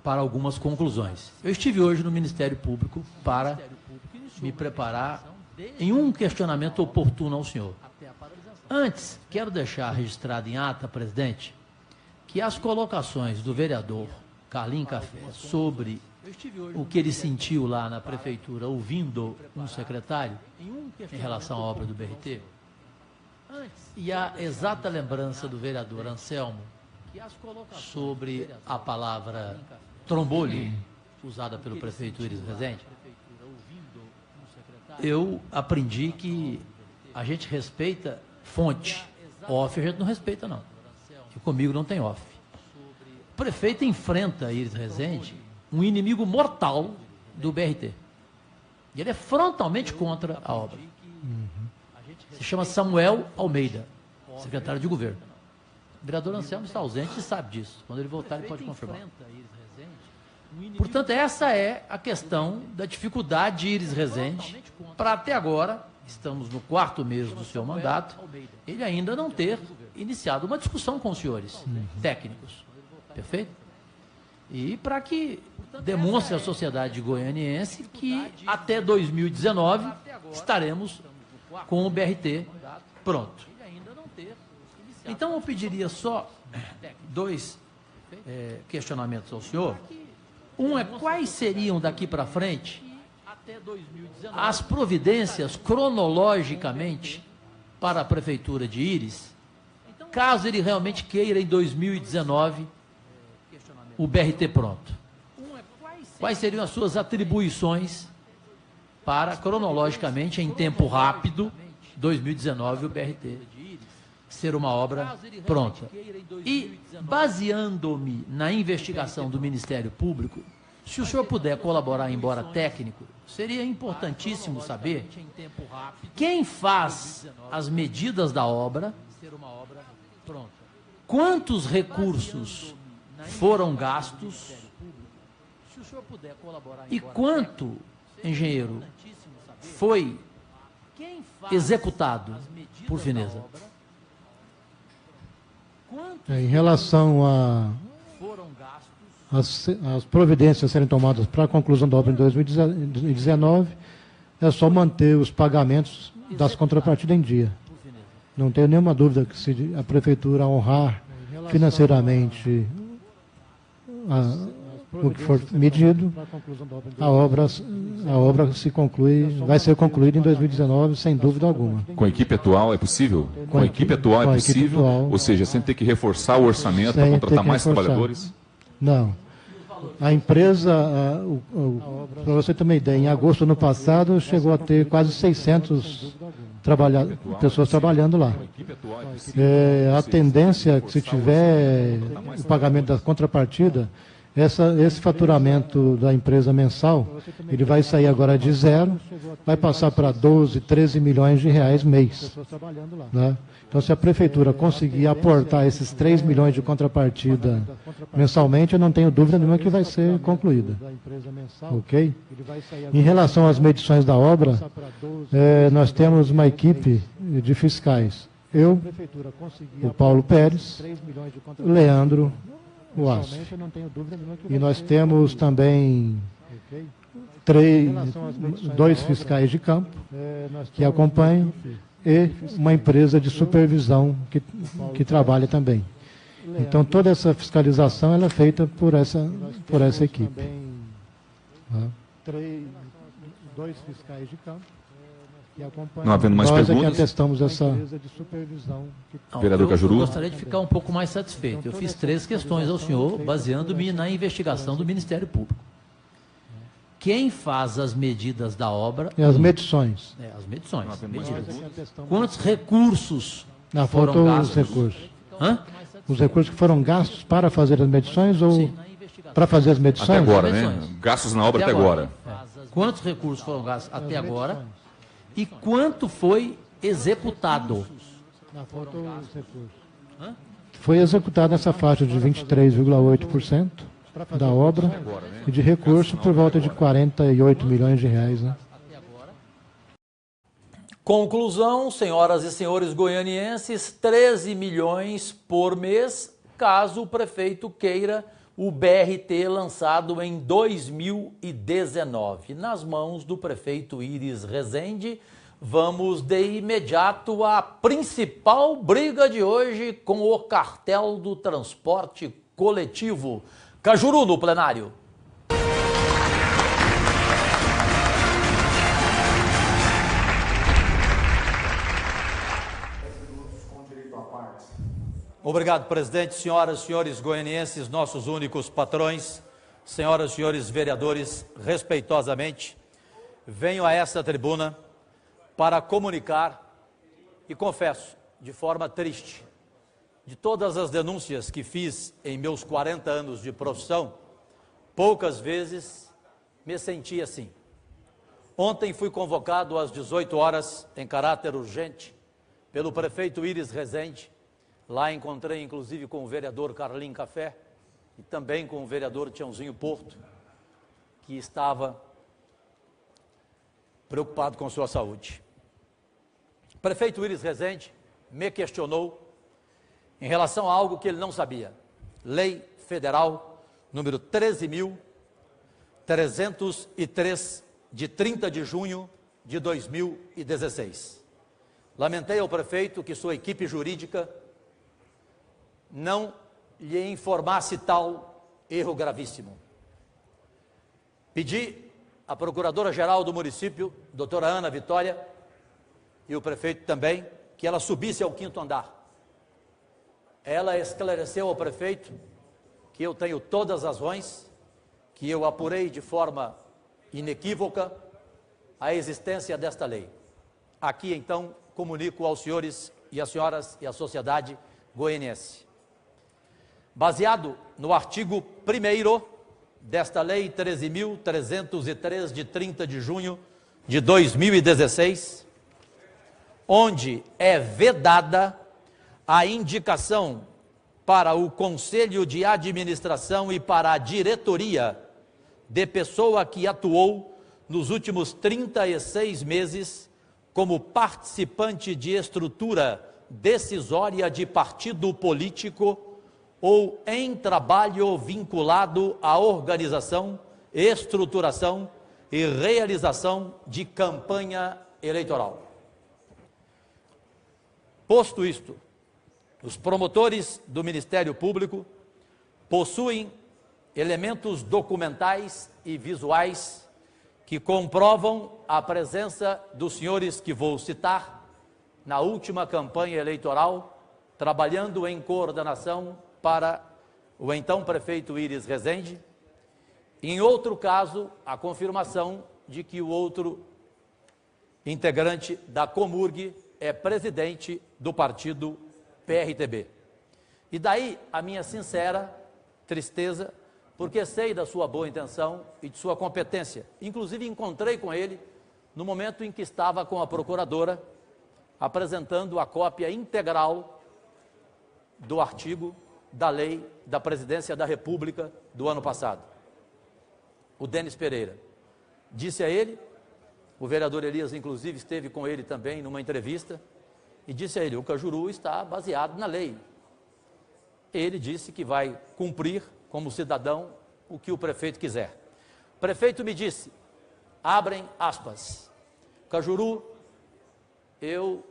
para algumas conclusões. Eu estive hoje no Ministério Público para me preparar em um questionamento oportuno ao senhor. Antes, quero deixar registrado em ata, presidente, que as colocações do vereador Carlinho Café sobre o que ele sentiu lá na prefeitura ouvindo um secretário em relação à obra do BRT, e a exata lembrança do vereador Anselmo sobre a palavra trombolho usada pelo prefeito Iris Rezende, eu aprendi que a gente respeita fonte. Off a gente não respeita, não. Que comigo não tem off. O prefeito enfrenta Iris Rezende, um inimigo mortal do BRT. E ele é frontalmente contra a obra. Se chama Samuel Almeida, secretário de governo. O vereador Anselmo está ausente e sabe disso. Quando ele voltar, ele pode confirmar. Portanto, essa é a questão da dificuldade de Iris Rezende para, até agora, estamos no 4º mês do seu mandato, ele ainda não ter iniciado uma discussão com os senhores técnicos. Perfeito? E para que demonstre à sociedade goianiense que até 2019 estaremos com o BRT pronto. Então eu pediria só dois questionamentos ao senhor. Um é quais seriam daqui para frente as providências cronologicamente para a Prefeitura de Íris, caso ele realmente queira em 2019 o BRT pronto. Quais seriam as suas atribuições para, cronologicamente, em tempo rápido, 2019 o BRT ser uma obra pronta? E, baseando-me na investigação do Ministério Público, se o senhor puder colaborar, embora técnico, seria importantíssimo saber quem faz as medidas da obra, quantos recursos foram gastos e quanto, engenheiro, foi executado, por fineza. Em relação às providências a serem tomadas para a conclusão da obra em 2019, é só manter os pagamentos das contrapartidas em dia. Não tenho nenhuma dúvida que se a Prefeitura honrar financeiramente o que for medido, a obra se conclui, vai ser concluída em 2019, sem dúvida alguma. Com a equipe atual é possível? Com a equipe atual é possível? Ou seja, sem ter que reforçar o orçamento para contratar mais trabalhadores? Não. A empresa, para você ter uma ideia, em agosto do ano passado chegou a ter quase 600 pessoas trabalhando lá. A tendência é que se tiver o pagamento da contrapartida, esse faturamento da empresa mensal, ele vai sair agora de 0, vai passar para 12, 13 milhões de reais mês. Né? Então, se a Prefeitura conseguir aportar esses 3 milhões de contrapartida mensalmente, eu não tenho dúvida nenhuma que vai ser concluída. Ok? Em relação às medições da obra, nós temos uma equipe de fiscais. Eu, o Paulo Pérez, o Leandro, o ASF. E nós temos também 2 fiscais de campo que acompanham e uma empresa de supervisão que trabalha também. Então, toda essa fiscalização ela é feita por essa equipe. 2 fiscais de campo. Não havendo mais perguntas? Nós é que atestamos essa... Vereador Cajuru. Eu gostaria de ficar um pouco mais satisfeito. Eu fiz 3 questões ao senhor, baseando-me na investigação do Ministério Público. Quem faz as medidas da obra... As medições. As medições. Quantos recursos foram gastos? Os recursos. Hã? Os recursos que foram gastos para fazer as medições ou para fazer as medições? Até agora, né? Gastos na obra até agora. Quantos recursos foram gastos até agora? E quanto foi executado? Foi executado essa faixa de 23,8% da obra e de recurso por volta de 48 milhões de reais. Né? Conclusão, senhoras e senhores goianienses, 13 milhões por mês, caso o prefeito queira o BRT lançado em 2019. Nas mãos do prefeito Íris Rezende, vamos de imediato à principal briga de hoje com o cartel do transporte coletivo. Cajuru no plenário. Obrigado, presidente. Senhoras e senhores goianienses, nossos únicos patrões, senhoras e senhores vereadores, respeitosamente, venho a esta tribuna para comunicar e confesso, de forma triste, de todas as denúncias que fiz em meus 40 anos de profissão, poucas vezes me senti assim. Ontem fui convocado às 18 horas, em caráter urgente, pelo prefeito Íris Rezende. Lá encontrei, inclusive, com o vereador Carlinho Café e também com o vereador Tiãozinho Porto, que estava preocupado com sua saúde. prefeito Íris Rezende me questionou em relação a algo que ele não sabia. Lei Federal número 13.303, de 30 de junho de 2016. Lamentei ao prefeito que sua equipe jurídica não lhe informasse tal erro gravíssimo. Pedi à Procuradora-Geral do município, doutora Ana Vitória, e o prefeito também, que ela subisse ao 5º andar. Ela esclareceu ao prefeito que eu tenho todas as razões, que eu apurei de forma inequívoca a existência desta lei. Aqui, então, comunico aos senhores e às senhoras e à sociedade goianiense. Baseado no artigo 1º desta Lei 13.303, de 30 de junho de 2016, onde é vedada a indicação para o Conselho de Administração e para a diretoria de pessoa que atuou nos últimos 36 meses como participante de estrutura decisória de partido político ou em trabalho vinculado à organização, estruturação e realização de campanha eleitoral. Posto isto, os promotores do Ministério Público possuem elementos documentais e visuais que comprovam a presença dos senhores que vou citar na última campanha eleitoral, trabalhando em coordenação para o então prefeito Íris Rezende. Em outro caso, a confirmação de que o outro integrante da Comurg é presidente do partido PRTB. E daí a minha sincera tristeza, porque sei da sua boa intenção e de sua competência. Inclusive encontrei com ele no momento em que estava com a procuradora apresentando a cópia integral do artigo da lei da Presidência da República do ano passado. O Denis Pereira disse a ele, o vereador Elias inclusive esteve com ele também numa entrevista, e disse a ele: o Cajuru está baseado na lei. Ele disse que vai cumprir como cidadão o que o prefeito quiser. O prefeito me disse, abrem aspas, Cajuru, eu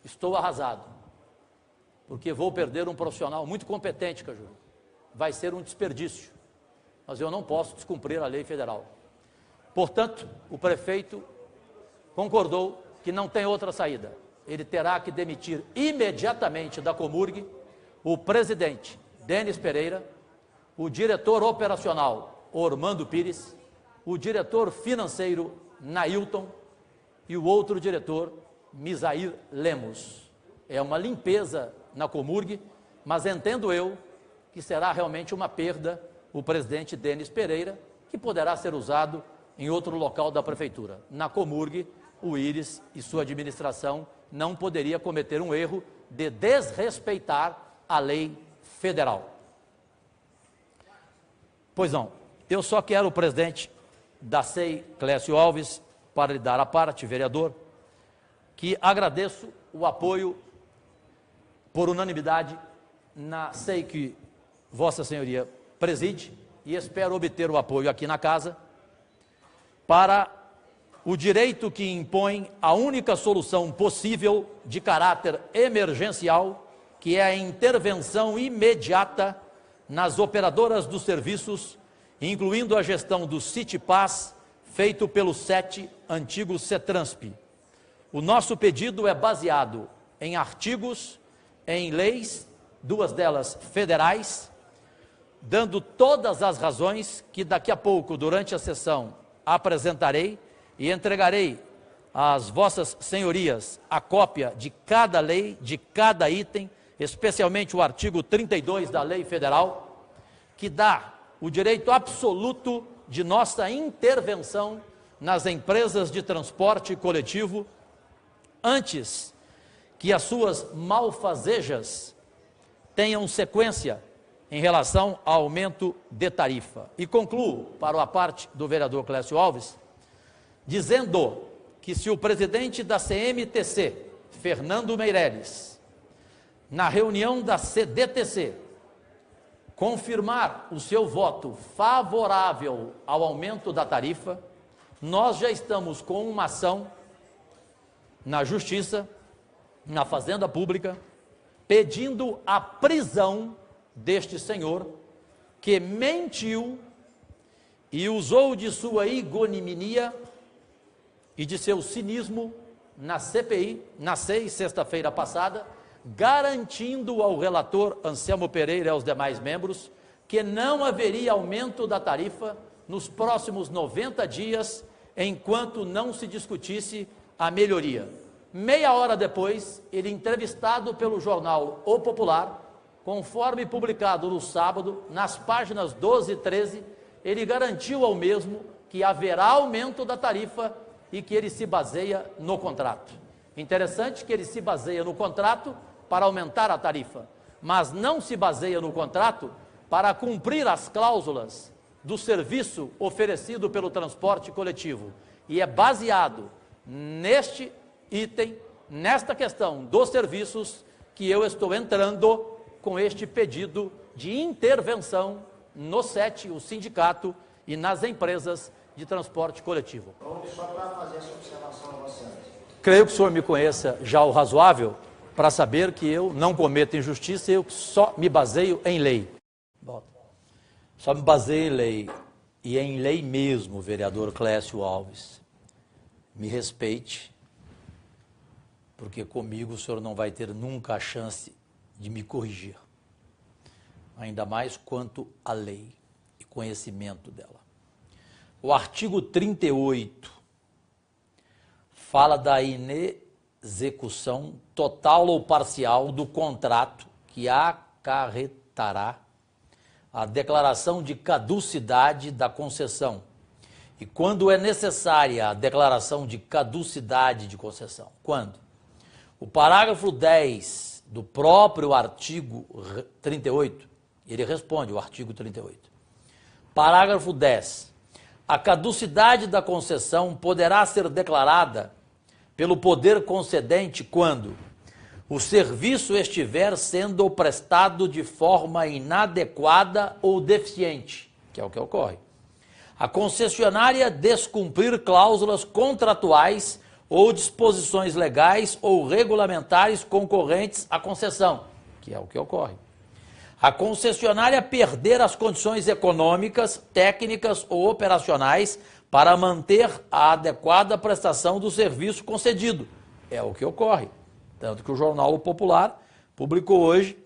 estou arrasado, porque vou perder um profissional muito competente, Cajuru. Vai ser um desperdício, mas eu não posso descumprir a lei federal. Portanto, o prefeito concordou que não tem outra saída. Ele terá que demitir imediatamente da Comurg o presidente Denis Pereira, o diretor operacional Ormando Pires, o diretor financeiro Nailton e o outro diretor Misair Lemos. É uma limpeza na Comurg, mas entendo eu que será realmente uma perda o presidente Denis Pereira, que poderá ser usado em outro local da prefeitura. Na Comurg, o Íris e sua administração não poderia cometer um erro de desrespeitar a lei federal. Pois não, eu só quero o presidente da SEI, Clécio Alves, para lhe dar a parte, vereador, que agradeço o apoio por unanimidade na SEI que Vossa Senhoria preside, e espero obter o apoio aqui na casa para o direito que impõe a única solução possível de caráter emergencial, que é a intervenção imediata nas operadoras dos serviços, incluindo a gestão do CityPass, feito pelo CET, antigo CETRANSP. O nosso pedido é baseado em artigos, em leis, duas delas federais, dando todas as razões que daqui a pouco, durante a sessão, apresentarei e entregarei às vossas senhorias a cópia de cada lei, de cada item, especialmente o artigo 32 da lei federal, que dá o direito absoluto de nossa intervenção nas empresas de transporte coletivo antes que as suas malfazejas tenham sequência em relação ao aumento de tarifa. E concluo, para a parte do vereador Clécio Alves, dizendo que se o presidente da CMTC Fernando Meirelles, na reunião da CDTC, confirmar o seu voto favorável ao aumento da tarifa, nós já estamos com uma ação na Justiça, na Fazenda Pública, pedindo a prisão deste senhor que mentiu e usou de sua ignominia e de seu cinismo na CPI, na sexta-feira passada, garantindo ao relator Anselmo Pereira e aos demais membros que não haveria aumento da tarifa nos próximos 90 dias, enquanto não se discutisse a melhoria. Meia hora depois, ele, entrevistado pelo jornal O Popular, conforme publicado no sábado, nas páginas 12 e 13, ele garantiu ao mesmo que haverá aumento da tarifa e que ele se baseia no contrato. Interessante que ele se baseia no contrato para aumentar a tarifa, mas não se baseia no contrato para cumprir as cláusulas do serviço oferecido pelo transporte coletivo. E é baseado neste item, nesta questão dos serviços, que eu estou entrando com este pedido de intervenção no SET, o sindicato, e nas empresas de transporte coletivo. Só para fazer essa observação a você. Creio que o senhor me conheça já o razoável para saber que eu não cometo injustiça, eu só me baseio em lei. Só me baseio em lei, e em lei mesmo, vereador Clécio Alves. Me respeite, porque comigo o senhor não vai ter nunca a chance de me corrigir, ainda mais quanto à lei e conhecimento dela. O artigo 38 fala da inexecução total ou parcial do contrato que acarretará a declaração de caducidade da concessão. E quando é necessária a declaração de caducidade de concessão? Quando? O parágrafo 10 do próprio artigo 38, ele responde o artigo 38. Parágrafo 10. A caducidade da concessão poderá ser declarada pelo poder concedente quando o serviço estiver sendo prestado de forma inadequada ou deficiente, que é o que ocorre. A concessionária descumprir cláusulas contratuais ou disposições legais ou regulamentares concorrentes à concessão, que é o que ocorre. A concessionária perder as condições econômicas, técnicas ou operacionais para manter a adequada prestação do serviço concedido, é o que ocorre. Tanto que o Jornal Popular publicou hoje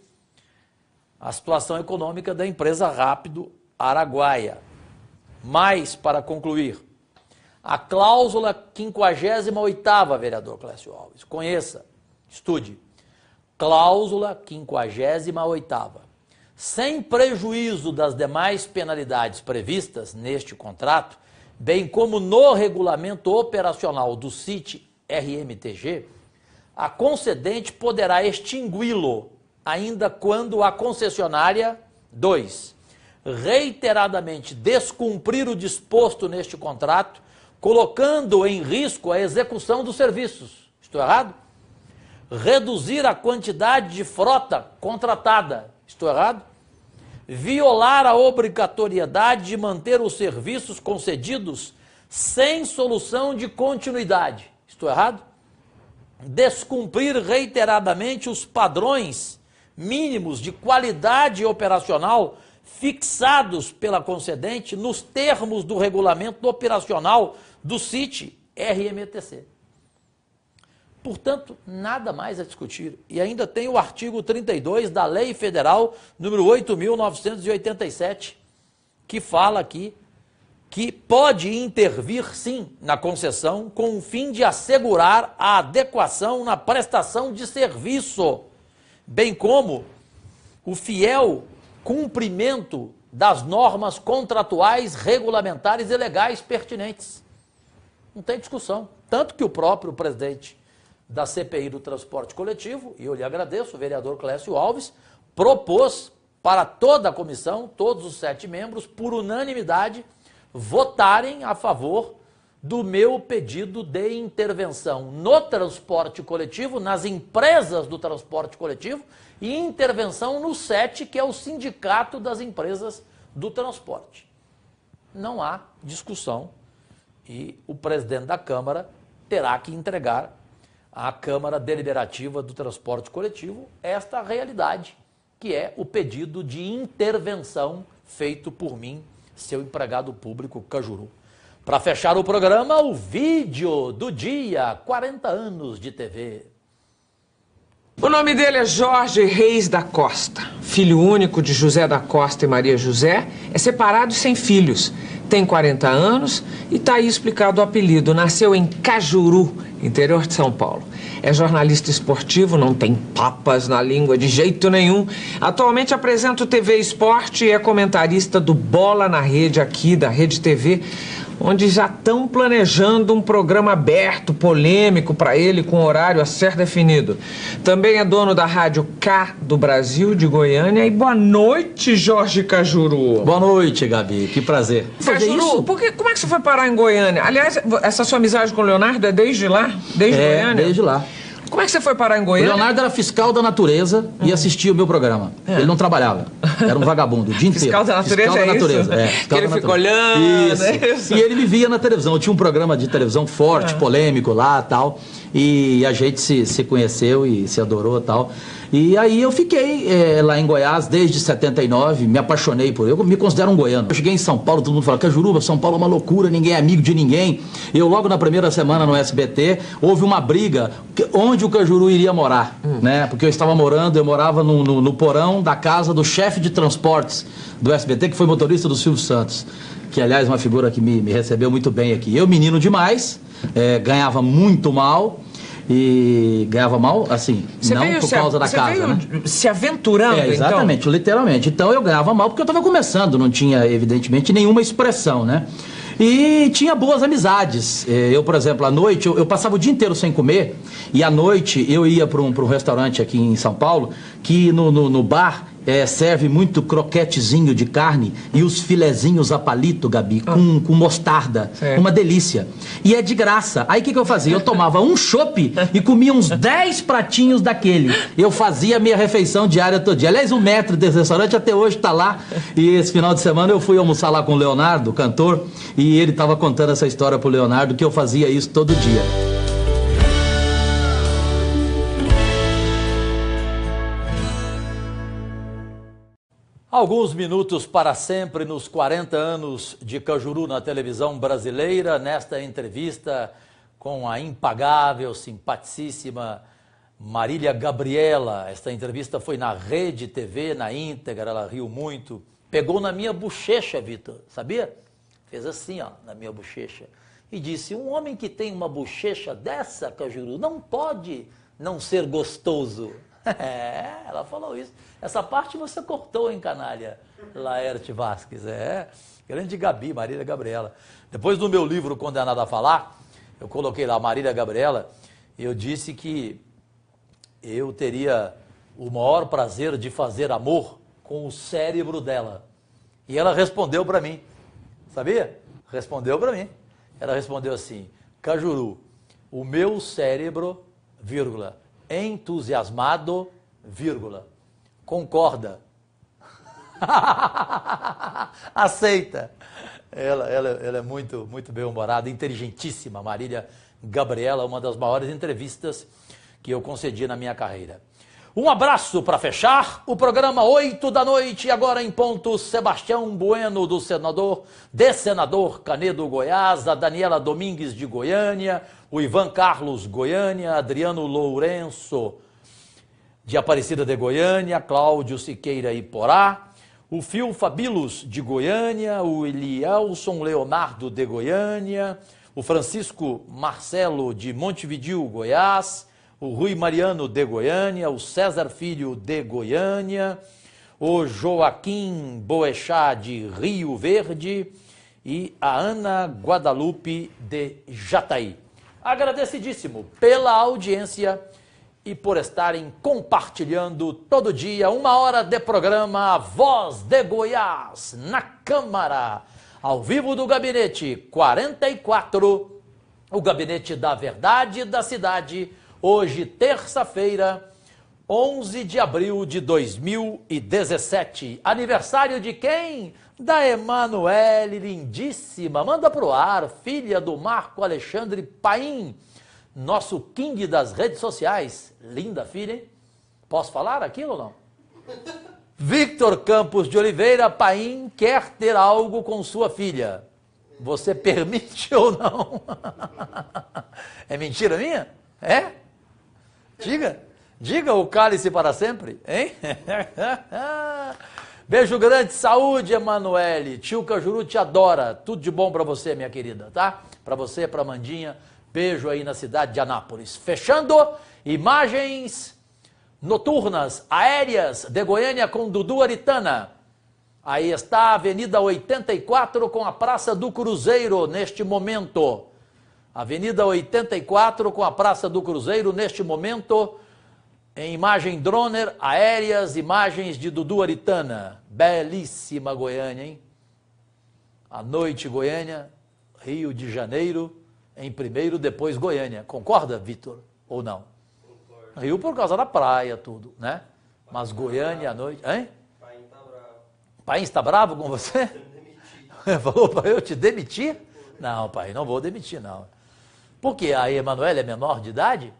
a situação econômica da empresa Rápido Araguaia. Mas, para concluir, a cláusula 58ª, vereador Clécio Alves, conheça, estude, cláusula 58ª, sem prejuízo das demais penalidades previstas neste contrato, bem como no regulamento operacional do CIT-RMTG, a concedente poderá extingui-lo ainda quando a concessionária, 2, reiteradamente descumprir o disposto neste contrato, colocando em risco a execução dos serviços. Estou errado? Reduzir a quantidade de frota contratada. Estou errado? Violar a obrigatoriedade de manter os serviços concedidos sem solução de continuidade. Estou errado? Descumprir reiteradamente os padrões mínimos de qualidade operacional fixados pela concedente nos termos do regulamento operacional do CIT-RMTC. Portanto, nada mais a discutir. E ainda tem o artigo 32 da Lei Federal número 8.987, que fala aqui que pode intervir, sim, na concessão com o fim de assegurar a adequação na prestação de serviço, bem como o fiel cumprimento das normas contratuais, regulamentares e legais pertinentes. Não tem discussão. Tanto que o próprio presidente da CPI do transporte coletivo, e eu lhe agradeço, o vereador Clécio Alves, propôs para toda a comissão, todos os 7 membros, por unanimidade, votarem a favor do meu pedido de intervenção no transporte coletivo, nas empresas do transporte coletivo, e intervenção no SET, que é o Sindicato das Empresas do Transporte. Não há discussão e o presidente da Câmara terá que entregar à Câmara Deliberativa do Transporte Coletivo esta realidade, que é o pedido de intervenção feito por mim, seu empregado público Cajuru. Para fechar o programa, o vídeo do dia, 40 anos de TV. O nome dele é Jorge Reis da Costa, filho único de José da Costa e Maria José, é separado e sem filhos, tem 40 anos e está aí explicado o apelido, nasceu em Cajuru, interior de São Paulo. É jornalista esportivo, não tem papas na língua de jeito nenhum. Atualmente apresenta o TV Esporte e é comentarista do Bola na Rede aqui, da Rede TV, onde já estão planejando um programa aberto, polêmico para ele, com horário a ser definido. Também é dono da Rádio K do Brasil, de Goiânia. E boa noite, Jorge Cajuru. Boa noite, Gabi. Que prazer. Cajuru, como é que você foi parar em Goiânia? Aliás, essa sua amizade com o Leonardo é desde lá? Desde Goiânia? Desde lá. Como é que você foi parar em Goiânia? O Leonardo era fiscal da natureza e assistia o meu programa. Ele não trabalhava. Era um vagabundo o dia inteiro. Fiscal da natureza, fiscal da natureza. É, fiscal que ele fica olhando. Isso. E ele me via na televisão. Eu tinha um programa de televisão forte, polêmico lá e tal. E a gente se conheceu e se adorou e tal. E aí eu fiquei lá em Goiás desde 79, me apaixonei por ele. Eu me considero um goiano. Eu cheguei em São Paulo, todo mundo fala, Cajuruba, São Paulo é uma loucura, ninguém é amigo de ninguém. Eu logo na primeira semana no SBT, houve uma briga onde o Cajuru iria morar, né? Porque eu morava no porão da casa do chefe de transportes do SBT, que foi motorista do Silvio Santos. Que aliás é uma figura que me recebeu muito bem aqui. Eu, menino demais, ganhava muito mal. E ganhava mal, assim, você não por causa da casa, né? Se aventurando, exatamente, então? Literalmente. Então eu ganhava mal porque eu estava começando, não tinha, evidentemente, nenhuma expressão, né? E tinha boas amizades. Eu, por exemplo, à noite, eu passava o dia inteiro sem comer, e à noite eu ia para um restaurante aqui em São Paulo, que no bar serve muito croquetezinho de carne e os filezinhos a palito, Gabi, com mostarda. Certo. Uma delícia. E é de graça. Aí o que eu fazia? Eu tomava um chopp e comia uns 10 pratinhos daquele. Eu fazia a minha refeição diária todo dia. Aliás, o maître desse restaurante até hoje está lá. E esse final de semana eu fui almoçar lá com o Leonardo, o cantor, e ele estava contando essa história pro Leonardo, que eu fazia isso todo dia. Alguns minutos para sempre nos 40 anos de Cajuru na televisão brasileira, nesta entrevista com a impagável, simpaticíssima Marília Gabriela. Esta entrevista foi na Rede TV, na íntegra, ela riu muito. Pegou na minha bochecha, Vitor, sabia? Fez assim, ó, na minha bochecha. E disse, um homem que tem uma bochecha dessa, Cajuru, não pode não ser gostoso. Ela falou isso. Essa parte você cortou, hein, canalha? Laerte Vasquez, grande Gabi, Marília Gabriela. Depois do meu livro Condenado a Falar, eu coloquei lá Marília Gabriela e eu disse que eu teria o maior prazer de fazer amor com o cérebro dela. E ela respondeu para mim, sabia? Respondeu para mim. Ela respondeu assim, Cajuru, o meu cérebro, vírgula, entusiasmado, vírgula, concorda. Aceita. Ela é muito bem-humorada, inteligentíssima, Marília Gabriela, uma das maiores entrevistas que eu concedi na minha carreira. Um abraço para fechar o programa 8 da noite, agora em ponto, Sebastião Bueno, do Senador Canedo, Goiás, a Daniela Domingues, de Goiânia, o Ivan Carlos, Goiânia, Adriano Lourenço, de Aparecida de Goiânia, Cláudio Siqueira Iporá, o Fio Fabilos, de Goiânia, o Elielson Leonardo, de Goiânia, o Francisco Marcelo, de Montevidéu, Goiás, o Rui Mariano, de Goiânia, o César Filho, de Goiânia, o Joaquim Boechat, de Rio Verde, e a Ana Guadalupe, de Jataí. Agradecidíssimo pela audiência e por estarem compartilhando todo dia 1 hora de programa Voz de Goiás na Câmara. ao vivo do Gabinete 44, o Gabinete da Verdade da Cidade, hoje, terça-feira, 11 de abril de 2017. Aniversário de quem? Da Emanuele, lindíssima, manda pro ar, filha do Marco Alexandre Paim, nosso king das redes sociais. Linda filha, hein? Posso falar aquilo ou não? Victor Campos de Oliveira Paim quer ter algo com sua filha. Você permite ou não? É mentira minha? É? Diga o cálice para sempre, hein? Beijo grande, saúde, Emanuele. Tio Cajuru te adora. Tudo de bom para você, minha querida, tá? Para você, para Mandinha. Beijo aí na cidade de Anápolis. Fechando, imagens noturnas, aéreas de Goiânia com Dudu Aritana. Aí está a Avenida 84 com a Praça do Cruzeiro neste momento. Avenida 84 com a Praça do Cruzeiro neste momento. Em imagem droner, aéreas, imagens de Dudu Aritana. Belíssima Goiânia, hein? À noite, Goiânia, Rio de Janeiro, em primeiro, depois Goiânia. Concorda, Vitor? Ou não? Concordo. Rio por causa da praia, tudo, né? Mas Goiânia à noite... Hein? Paim tá bravo. Paim está bravo com você? Falou para eu te demitir? Não, pai, não vou demitir, não. Por quê? A Emanuele é menor de idade?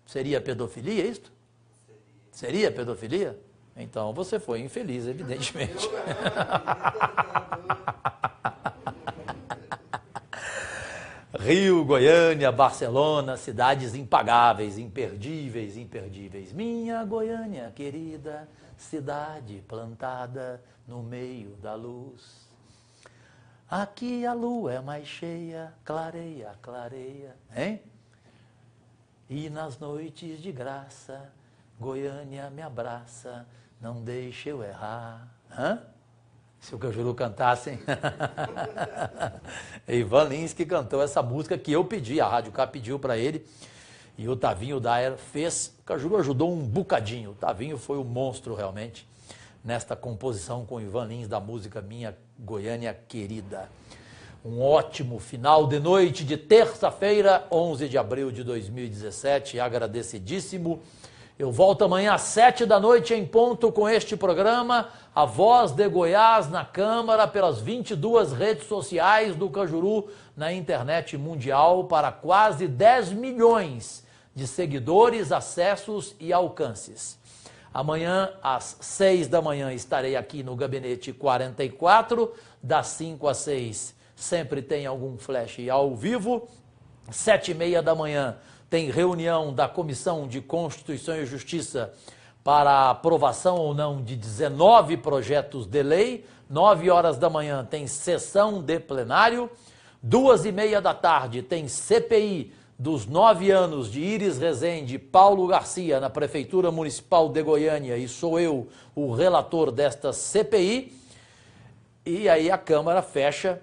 Seria pedofilia isto? Seria pedofilia? Então você foi infeliz, evidentemente. Rio, Goiânia, Barcelona, cidades impagáveis, imperdíveis, imperdíveis. Minha Goiânia querida, cidade plantada no meio da luz. Aqui a lua é mais cheia, clareia, clareia, hein? E nas noites de graça, Goiânia me abraça, não deixe eu errar. Hã? Se o Cajuru cantasse, hein? Ivan Lins que cantou essa música que eu pedi, a Rádio K pediu para ele, e o Tavinho Daer fez. O Cajuru ajudou um bocadinho, o Tavinho foi um monstro realmente, nesta composição com o Ivan Lins da música Minha Goiânia Querida. Um ótimo final de noite de terça-feira, 11 de abril de 2017, agradecidíssimo. Eu volto amanhã às 7 da noite em ponto com este programa, A Voz de Goiás na Câmara, pelas 22 redes sociais do Cajuru na internet mundial, para quase 10 milhões de seguidores, acessos e alcances. Amanhã, às 6 da manhã, estarei aqui no Gabinete 44, das 5 às 6 sempre tem algum flash ao vivo. 7h30 da manhã tem reunião da Comissão de Constituição e Justiça para a aprovação ou não de 19 projetos de lei. 9 horas da manhã tem sessão de plenário. 2h30 da tarde tem CPI dos 9 anos de Iris Rezende e Paulo Garcia na Prefeitura Municipal de Goiânia, e sou eu o relator desta CPI. E aí a Câmara fecha.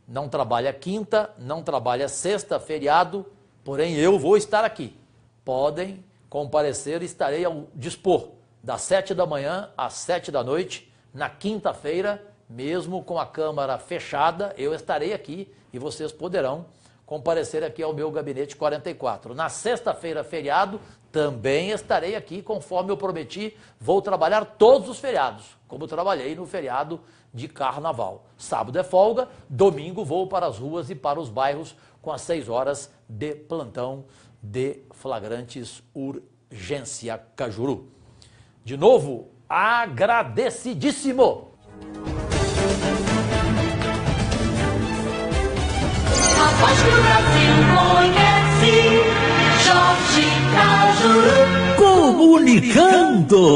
Não trabalha quinta, não trabalha sexta, feriado, porém eu vou estar aqui. Podem comparecer, estarei ao dispor das 7 da manhã às 7 da noite, na quinta-feira, mesmo com a Câmara fechada, eu estarei aqui e vocês poderão comparecer aqui ao meu Gabinete 44. Na sexta-feira, feriado, também estarei aqui, conforme eu prometi, vou trabalhar todos os feriados, como trabalhei no feriado de Carnaval. Sábado é folga, domingo vou para as ruas e para os bairros com as 6 horas de plantão de flagrantes urgência Cajuru. De novo, agradecidíssimo! A voz do Brasil conhece Jorge Cajuru. Comunicando!